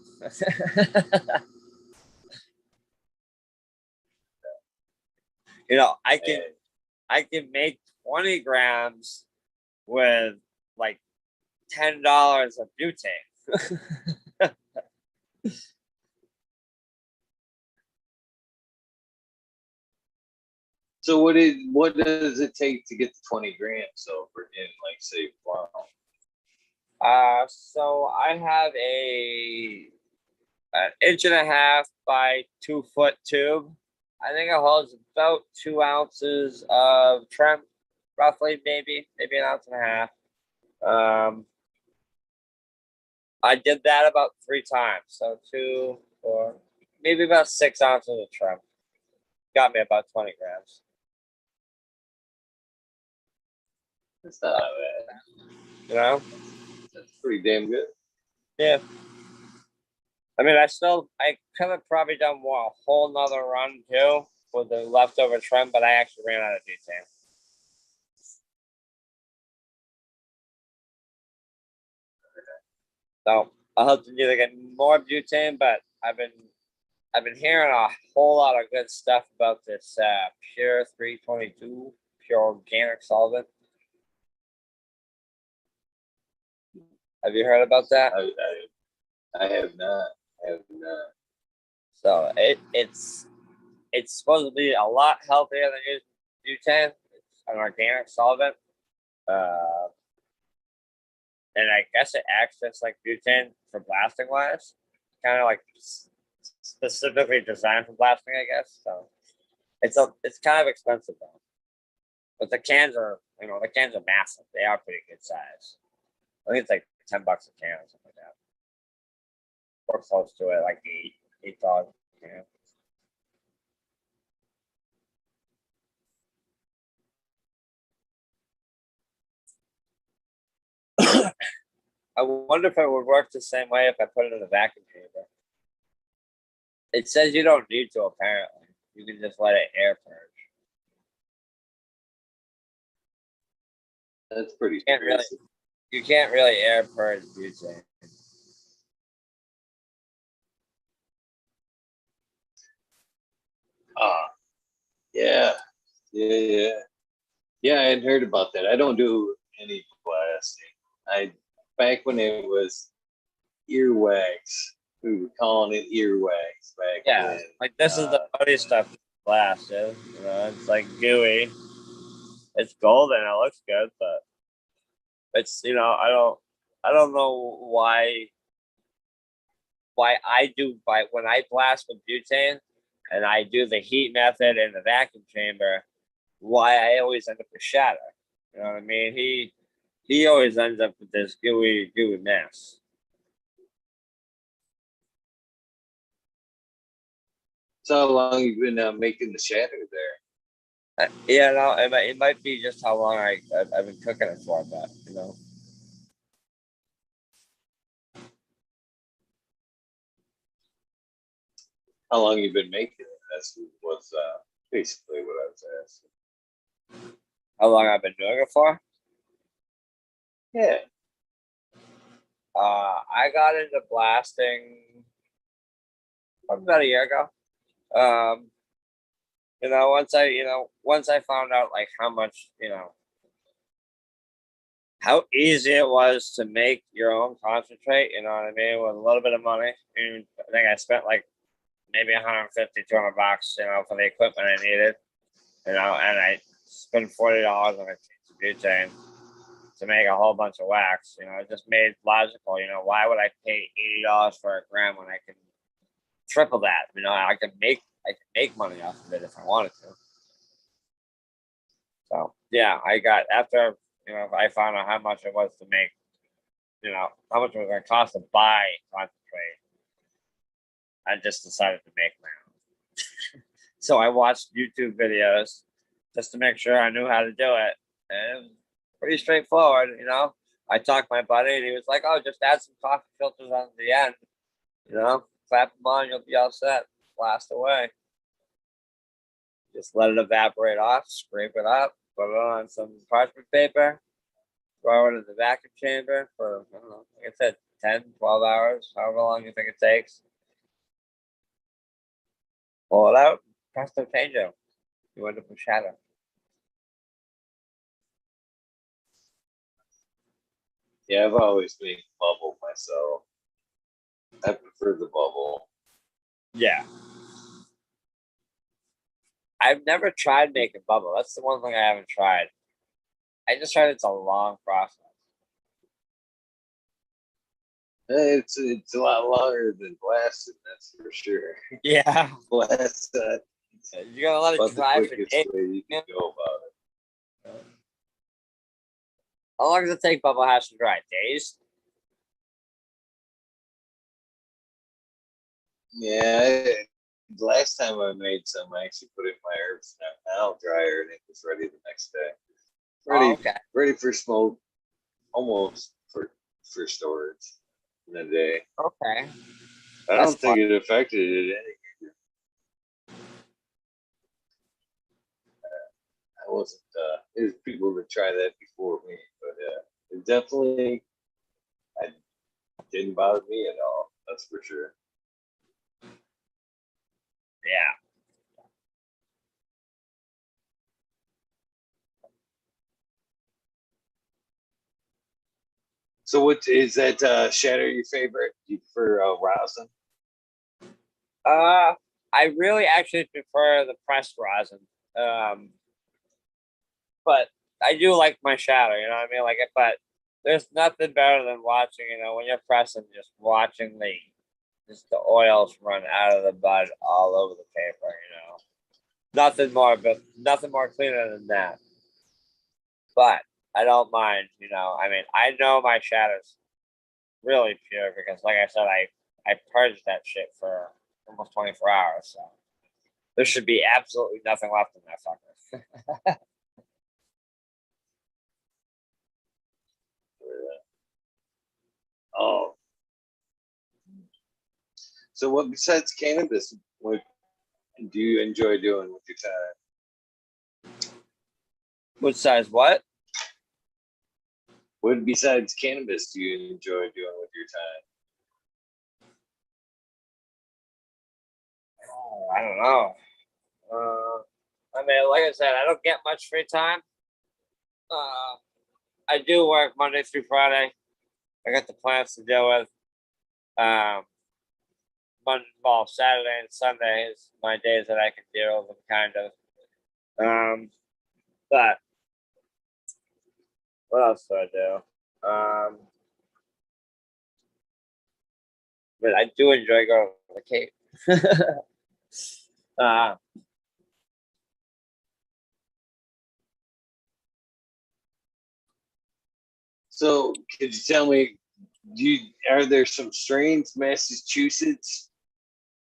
B: You know, I can make 20 grams with like $10 of butane.
A: So what does it take to get the 20 grams over in like say wow?
B: So I have an inch and a half by 2 foot tube. I think it holds about 2 ounces of trim, roughly, maybe an ounce and a half. I did that about 3 times, so 2, 4, maybe about 6 ounces of trim. Got me about 20 grams.
A: That's not bad.
B: You know?
A: That's pretty damn good.
B: Yeah. I mean, I could have probably done a whole nother run too with the leftover trim, but I actually ran out of butane. So I'll have to either get more butane, but I've been hearing a whole lot of good stuff about this Pure 322 pure organic solvent. Have you heard about that?
A: I have not. I have not.
B: So it's supposed to be a lot healthier than using butane. It's an organic solvent. And I guess it acts just like butane for blasting wise, kind of like specifically designed for blasting, I guess. So it's kind of expensive though, but the cans are massive. They are pretty good size. I think it's like $10 a can or something like that, or close to it, like $8 a can. I wonder if it would work the same way if I put it in a vacuum chamber. It says you don't need to, apparently. You can just let it air purge.
A: That's pretty
B: You can't really air purge butane.
A: Yeah. Yeah, I had heard about that. I don't do any blasting. Back when it was earwax, we were calling it earwax back then.
B: Like this is the funny stuff. Blast, yeah. You know, it's like gooey. It's golden. It looks good, but it's I don't know why when I blast with butane and I do the heat method in the vacuum chamber, why I always end up with shatter. You know what I mean? He always ends up with this gooey mess.
A: So how long you been making the shatter there?
B: Yeah, no, it might be just how long I've been cooking it for, but you know.
A: How long you been making it? That's was basically what I was asking.
B: How long I've been doing it for?
A: Yeah.
B: I got into blasting about a year ago. Once I found out like how much, how easy it was to make your own concentrate, you know what I mean, with a little bit of money. And I think I spent like maybe 150, $200, for the equipment I needed, and I spent $40 on a case of butane to make a whole bunch of wax. It just made logical. Why would I pay $80 for a gram when I can triple that? I can make money off of it if I wanted to. So yeah, I got after I found out how much it was to make, how much it was going to cost to buy concentrate. I just decided to make my own. So I watched YouTube videos just to make sure I knew how to do it. And pretty straightforward, you know. I talked to my buddy and he was like, oh, just add some coffee filters on the end, you know, clap them on, you'll be all set. Blast away. Just let it evaporate off, scrape it up, put it on some parchment paper, throw it in the vacuum chamber for, I don't know, like I said, 10, 12 hours, however long you think it takes. Pull it out, presto changeo. You end up with shadow.
A: Yeah, I've always made bubble myself. I prefer the bubble.
B: Yeah. I've never tried making bubble. That's the one thing I haven't tried. I just heard it's a long process.
A: It's a lot longer than blasting, that's for sure.
B: Yeah.
A: Blast
B: You gotta let it dry
A: the
B: for
A: quickest
B: days.
A: way you can go about it.
B: How long does it take bubble hash to dry? Days?
A: Yeah, last time I made some, I actually put it in my herbs now dryer, and it was ready the next day. Ready for smoke, almost for storage in a day.
B: Okay.
A: I don't think it affected it any. I wasn't. There's people that try that before me, but it definitely didn't bother me at all. That's for sure.
B: Yeah.
A: So, what is that? Shatter your favorite? Do you prefer rosin?
B: I really actually prefer the pressed rosin. But I do like my shadow, you know what I mean? Like, but there's nothing better than watching, you know, when you're pressing, just watching the oils run out of the bud all over the paper, you know. Nothing more cleaner than that. But I don't mind, you know. I mean, I know my shadow's really pure because, like I said, I purged that shit for almost 24 hours. So there should be absolutely nothing left in that fucker.
A: Oh, so what besides cannabis? What do you enjoy doing with your time?
B: Which size? What?
A: What besides cannabis do you enjoy doing with your time?
B: Oh, I don't know. I mean, like I said, I don't get much free time. I do work Monday through Friday. I got the plants to deal with. Saturday and Sunday is my days that I can deal with them, kind of. But what else do I do? But I do enjoy going to the Cape. uh,
A: So, could you tell me, are there some strains, Massachusetts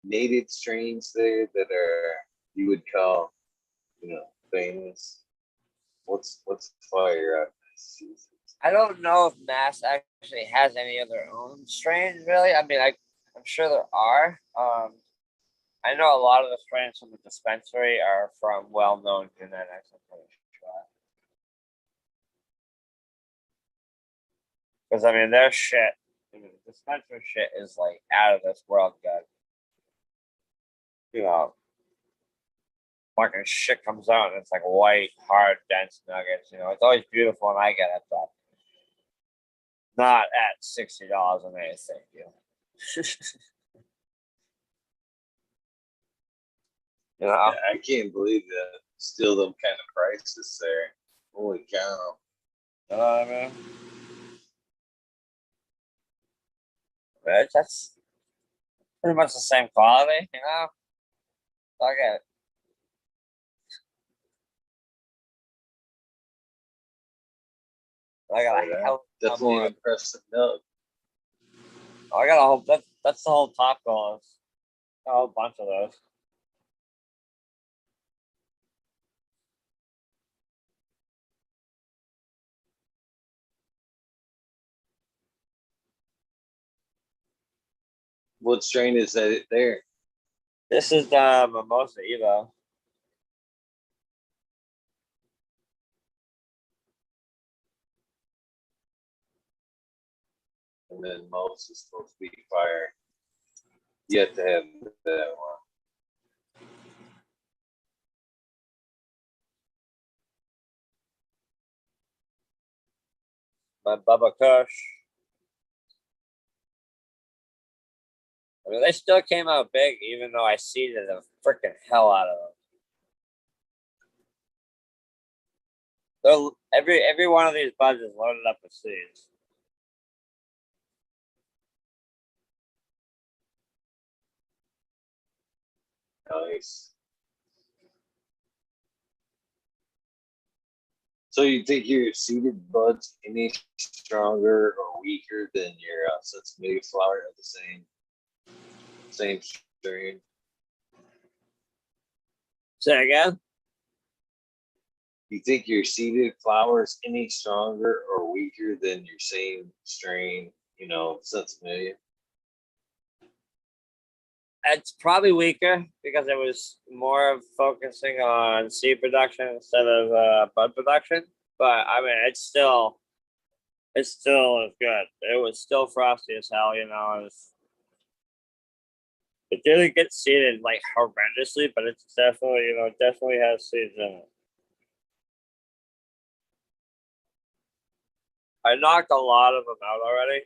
A: native strains there that are you would call, famous? What's fire out of Massachusetts?
B: I don't know if Mass actually has any of their own strains, really. I mean, I'm sure there are. I know a lot of the strains from the dispensary are from well-known genetics. I'm pretty sure. Because I mean, their shit, the dispensary shit is like out of this world good. You know, fucking shit comes out and it's like white, hard, dense nuggets. You know, it's always beautiful when I get it, but not at $60 an eighth. Thank you. You know,
A: I can't believe that. Still, them kind of prices there. Holy cow!
B: you know what I mean? But that's pretty much the same quality, you know. Look at it. I got a hell.
A: Definitely impressive milk.
B: I got a whole. That's the whole top goal. A whole bunch of those.
A: What strain is that there?
B: This is the Mimosa Evo.
A: And then most is supposed to be fire. Yet to have that one.
B: My Bubba Kush. I mean, they still came out big, even though I seeded the freaking hell out of them. Every one of these buds is loaded up with seeds.
A: Nice. So you think your seeded buds any stronger or weaker than your sensitivity flower of the same strain?
B: Say again?
A: You think your seeded flowers any stronger or weaker than your same strain, sensitivity?
B: It's probably weaker because it was more of focusing on seed production instead of bud production. But I mean, it still is good. It was still frosty as hell, It didn't get seeded like horrendously, but it's definitely, definitely has seeds in it. I knocked a lot of them out already.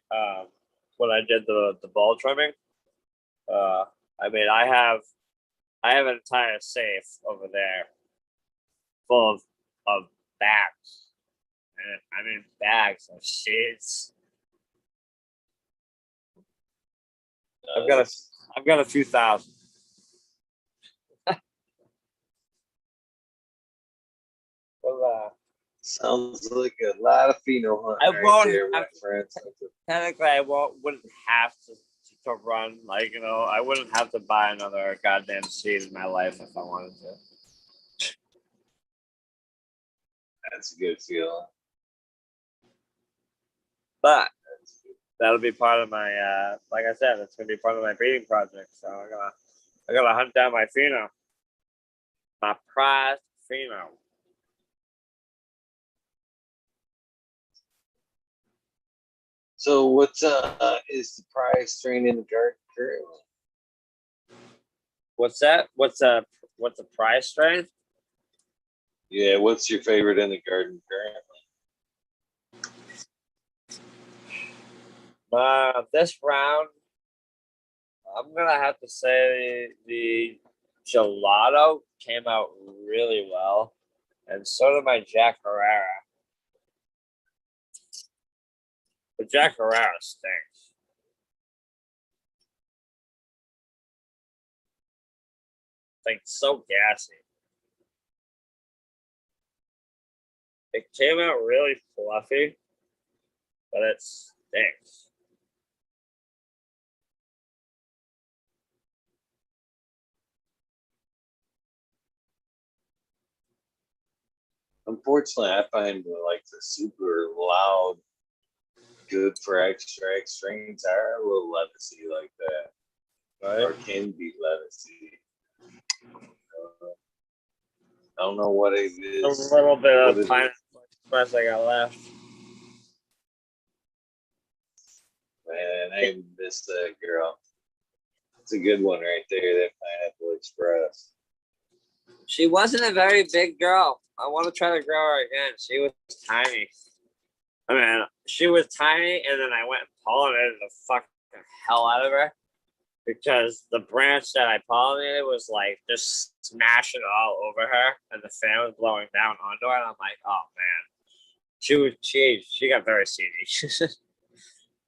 B: When I did the ball trimming. I mean, I have an entire safe over there full of bags. And I mean bags of seeds. I've got a few thousand. Well,
A: sounds like a lot of pheno hunting my friends.
B: Technically, I wouldn't have to run. Like, I wouldn't have to buy another goddamn seed in my life if I wanted to.
A: That's a good feeling.
B: But that'll be part of my like I said, it's gonna be part of my breeding project. So I gotta hunt down my pheno. My prized pheno.
A: So what's is the prize strain in the garden currently?
B: What's that? What's a prize strain?
A: Yeah, what's your favorite in the garden currently?
B: This round, I'm gonna have to say the gelato came out really well, and so did my Jack Herrera. The Jack Herrera stinks. Like so gassy. It came out really fluffy, but it stinks.
A: Unfortunately, I find like the super loud, good for extract strains are a little lettucey like that, right? Or can be lettucey. I don't know what it is.
B: A little bit of Pineapple Express I got left.
A: Man, I miss that girl. It's a good one right there, that Pineapple Express.
B: She wasn't a very big girl. I want to try to grow her again. She was tiny. I mean, she was tiny, and then I went and pollinated the fucking hell out of her because the branch that I pollinated was like just smashing all over her, and the fan was blowing down onto her. And I'm like, oh man, she got very seedy.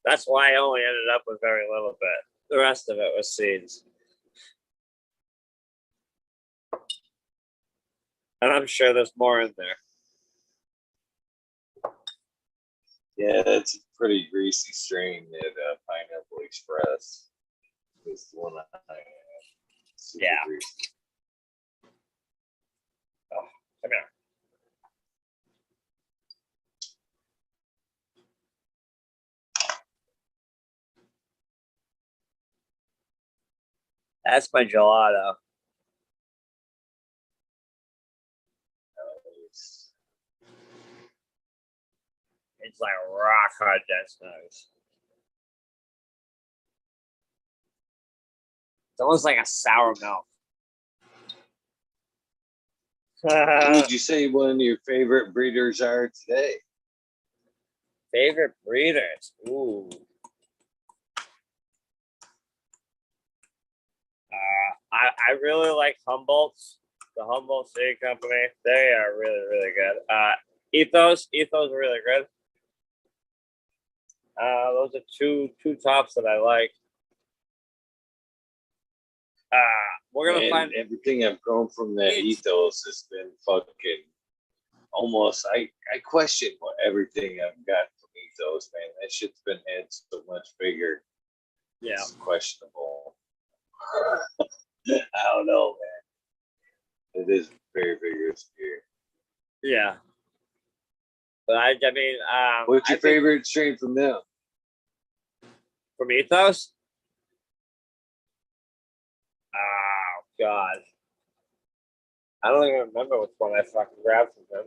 B: That's why I only ended up with very little bit. The rest of it was seeds. And I'm sure there's more in there.
A: Yeah, that's a pretty greasy strain, that Pineapple Express. It's the one I had.
B: Yeah. Greasy. Oh, come here. That's my gelato. It's like rock hard. That's nice. It's almost like a sour milk.
A: What would you say one of your favorite breeders are today?
B: Favorite breeders? Ooh. I really like Humboldt's, the Humboldt Seed Company. They are really, really good. Ethos are really good. Those are two tops that I like. We're gonna find
A: everything I've grown from that Ethos has been fucking almost. I question what everything I've got from Ethos, man. That shit's been had so much bigger.
B: Yeah,
A: it's questionable. I don't know, man. It is very vigorous here.
B: Yeah, but I mean,
A: what's your favorite strain from them?
B: From Ethos? Oh God, I don't even remember which one I fucking grabbed from them.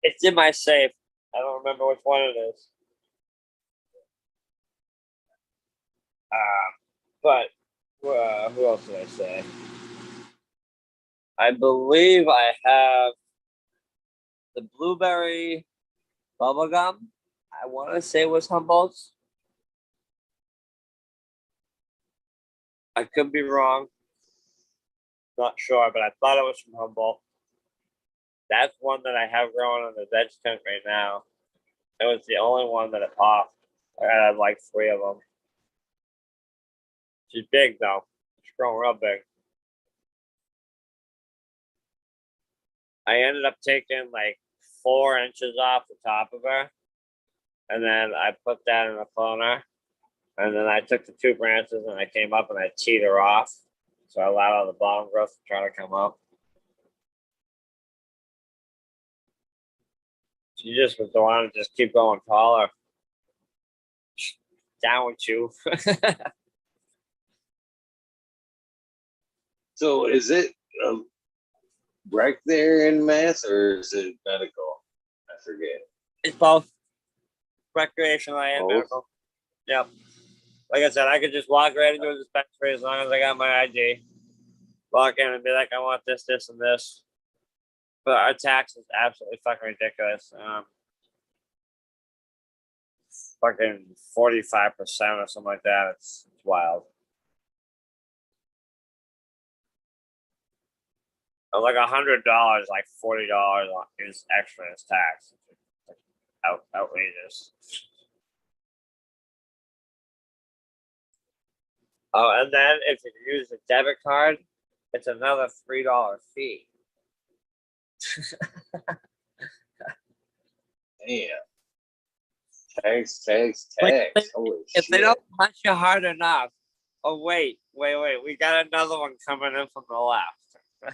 B: It's in my safe. I don't remember which one it is. But who else did I say? I believe I have the blueberry bubblegum. I want to say it was Humboldt's. I could be wrong. Not sure, but I thought it was from Humboldt. That's one that I have growing on the veg tent right now. It was the only one that it popped. I had like 3 of them. She's big though. She's growing real big. I ended up taking like 4 inches off the top of her. And then I put that in a cloner. And then I took the 2 branches and I came up and I teed her off. So I allowed all the bottom growth to try to come up. She just was the one to just keep going taller. Down with you.
A: So is it rec there in Mass or is it medical? I forget.
B: It's both recreational and medical. Yep. Like I said, I could just walk right into a dispensary as long as I got my ID. Walk in and be like, I want this, this, and this. But our tax is absolutely fucking ridiculous. Fucking 45% or something like that. It's wild. Like $100, like $40 is extra as tax. Outrageous. Oh, and then if you use a debit card, it's another $3 fee.
A: Damn. Tax. If
B: they don't punch you hard enough. Oh, wait. We got another one coming in from the left.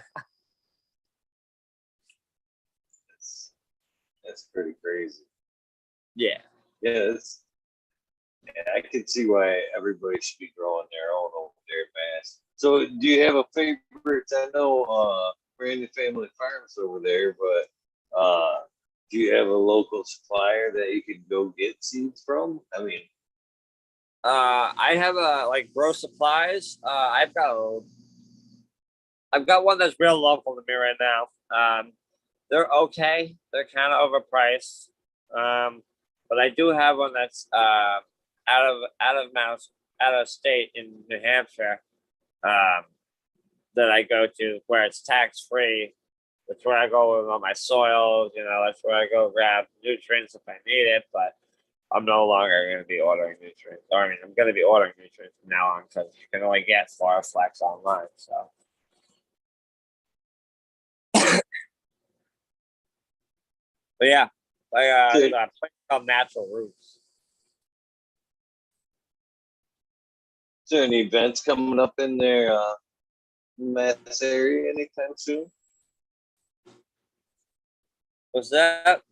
A: That's pretty crazy.
B: Yeah.
A: Yeah, I can see why everybody should be growing their own over there, Mass. So, do you have a favorite? I know Brandon Family Farms over there, but do you have a local supplier that you can go get seeds from? I mean,
B: I have a like Grow Supplies. I've got one that's real local to me right now. They're okay. They're kind of overpriced. But I do have one that's out of state in New Hampshire. That I go to where it's tax free. That's where I go with all my soils. That's where I go grab nutrients if I need it. But I'm no longer going to be ordering nutrients. I mean, I'm going to be ordering nutrients from now on because you can only get Floraflex online. So. But yeah, a place called Natural Roots.
A: Is there any events coming up in their Mass area anytime soon?
B: What's that?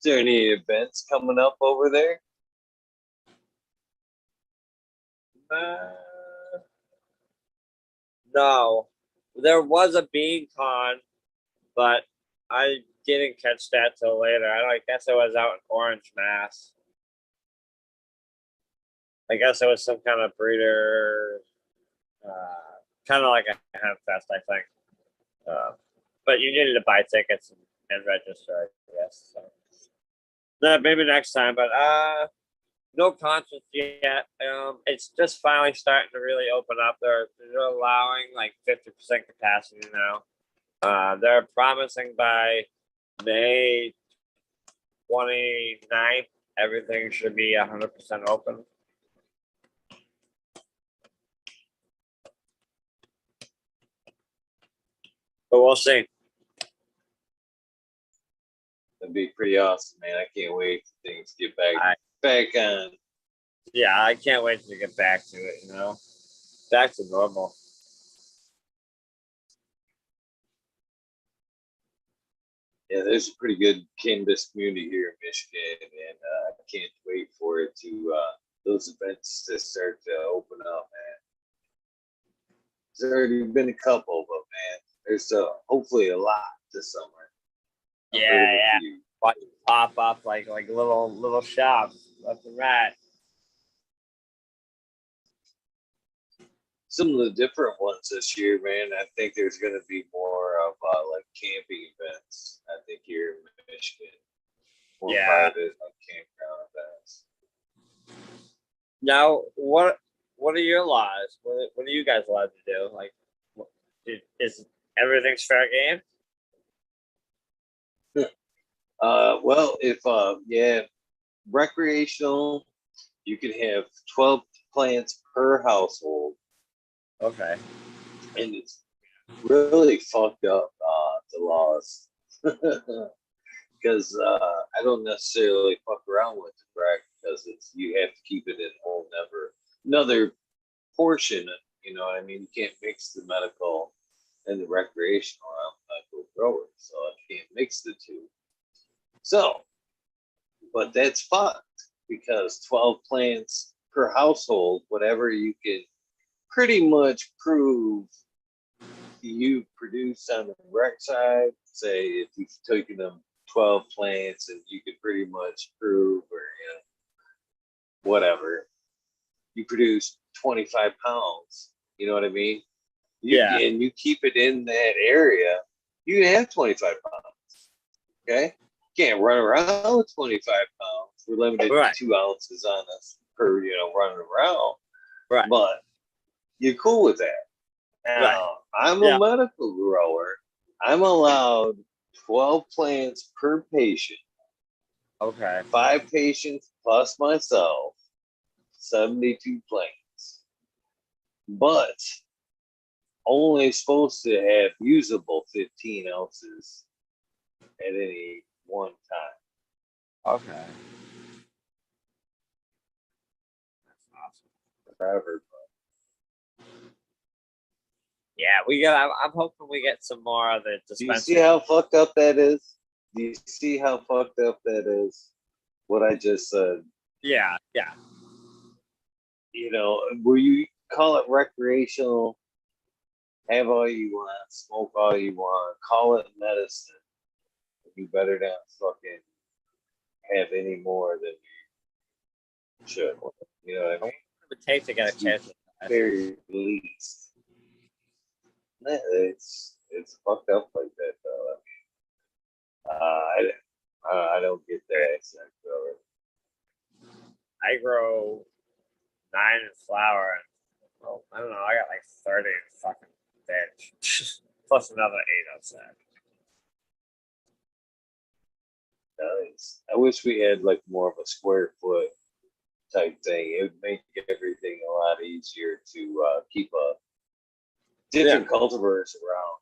A: there any events coming up over there?
B: No, there was a bean con, but I didn't catch that till later. I guess it was out in Orange, Mass. I guess it was some kind of breeder, kind of like a hemp fest, I think. But you needed to buy tickets and register, I guess. So maybe next time, but no concerts yet. It's just finally starting to really open up. They're allowing like 50% capacity now. They're promising by May 29th, everything should be 100% open. But we'll see.
A: That'd be pretty awesome, man. I can't wait for things to get back on.
B: Yeah, I can't wait to get back to it, back to normal.
A: Yeah, there's a pretty good cannabis community here in Michigan, and I can't wait for it to those events to start to open up, man. There's already been a couple, but man, there's hopefully a lot this summer.
B: Yeah. Pop up like little shops left and right.
A: Some of the different ones this year, man. I think there's going to be more of like camping events. I think here in Michigan, more private like campground events.
B: Now, what are your laws? What are you guys allowed to do? Like, is everything's fair game?
A: Well, if recreational, you can have 12 plants per household.
B: Okay.
A: And it's really fucked up, the laws. Because I don't necessarily fuck around with the rec because you have to keep it in whole another portion. You know what I mean? You can't mix the medical and the recreational. I'm a medical grower, so I can't mix the two. So, but that's fucked because 12 plants per household, whatever you can pretty much prove you produce on the rec side, say if you've taken them 12 plants and you can pretty much prove or whatever, you produce 25 pounds. You know what I mean? And you keep it in that area, you can have 25 pounds. Okay? You can't run around with 25 pounds. We're limited to 2 ounces on us per, running around.
B: Right.
A: But you're cool with that. Now, I'm a medical grower. I'm allowed 12 plants per patient.
B: Okay.
A: 5 patients plus myself, 72 plants. But only supposed to have usable 15 ounces at any one time.
B: Okay. That's awesome.
A: Forever.
B: Yeah, I'm hoping we get some more of the dispensary.
A: Do you see how fucked up that is? Do you see how fucked up that is? What I just said.
B: Yeah.
A: Where you call it recreational, have all you want, smoke all you want, call it medicine. You better not fucking have any more than you should. You know what I mean?
B: It would take to get a chance.
A: Very least. It's fucked up like that, though. I don't get that.
B: I grow 9 in flower, and I don't know. I got like 30 in fucking bench, plus another 8 outside.
A: Nice. I wish we had like more of a square foot type thing. It would make everything a lot easier to keep different cultivars around.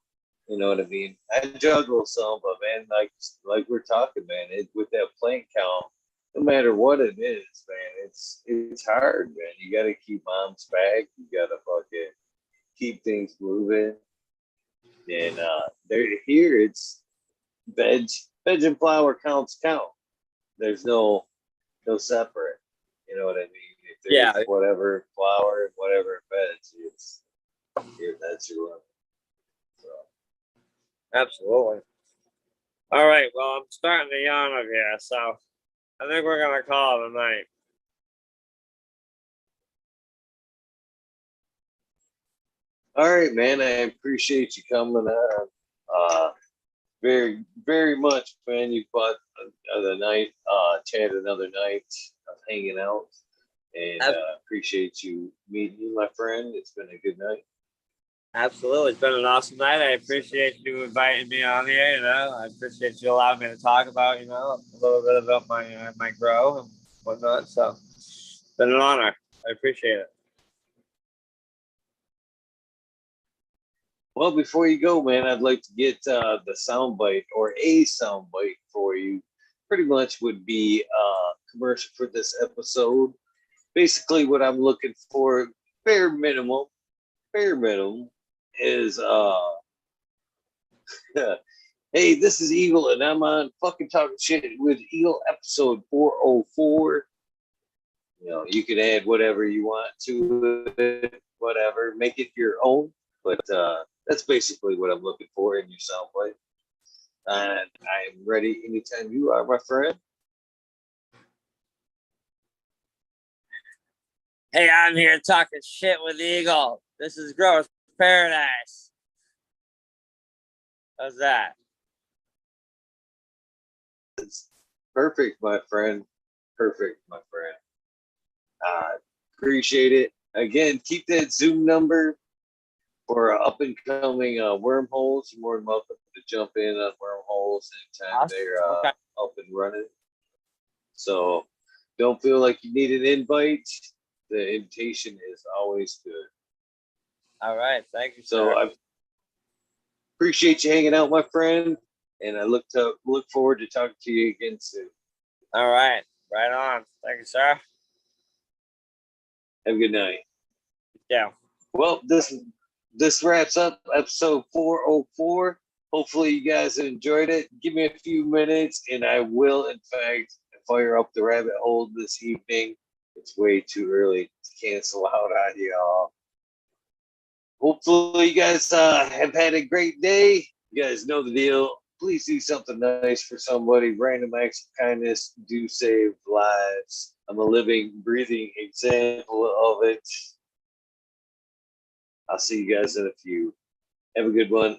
A: You know what I mean? I juggle some, but man, like we're talking, man, with that plant count, no matter what it is, man, it's hard, man. You got to keep moms back. You got to fucking keep things moving. And here it's veg and flower count. there's no separate. You know what I mean? If
B: Yeah,
A: there's whatever flower, whatever feds, that's your limit. So.
B: absolutely. All right. Well, I'm starting to yawn over here, so I think we're gonna call it a night.
A: All right, man. I appreciate you coming on. Very, very much, man. You bought the night, chat another night of hanging out, and appreciate you meeting you, my friend. It's been a good night.
B: Absolutely. It's been an awesome night. I appreciate you inviting me on here. You know, I appreciate you allowing me to talk about, you know, a little bit about my grow and whatnot. So it's been an honor. I appreciate it.
A: Well, before you go, man, I'd like to get the soundbite or a soundbite for you. Pretty much would be commercial for this episode. Basically, what I'm looking for, bare minimum, is hey, this is Eagle, and I'm on fucking talking shit with Eagle episode 404. You know, you can add whatever you want to it, whatever, make it your own. But that's basically what I'm looking for in your soundbite. And I'm ready anytime you are, my friend.
B: Hey, I'm here talking shit with Eagle. This is Growth Paradise. How's that?
A: It's perfect, my friend. Perfect, my friend. Appreciate it. Again, keep that Zoom number for up and coming wormholes. You're more than welcome to jump in on wormholes anytime
B: Awesome.
A: they're
B: Okay.
A: up and running. So don't feel like you need an invite. The invitation is always good.
B: All right. Thank you,
A: So
B: sir.
A: I appreciate you hanging out, my friend, and I look forward to talking to you again soon.
B: All right. Right on. Thank you, sir.
A: Have a good night.
B: Yeah.
A: Well, this wraps up episode 404. Hopefully you guys enjoyed it. Give me a few minutes and I will, in fact, fire up the rabbit hole this evening. It's way too early to cancel out on y'all. Hopefully you guys have had a great day. You guys know the deal. Please do something nice for somebody. Random acts of kindness do save lives. I'm a living, breathing example of it. I'll see you guys in a few. Have a good one.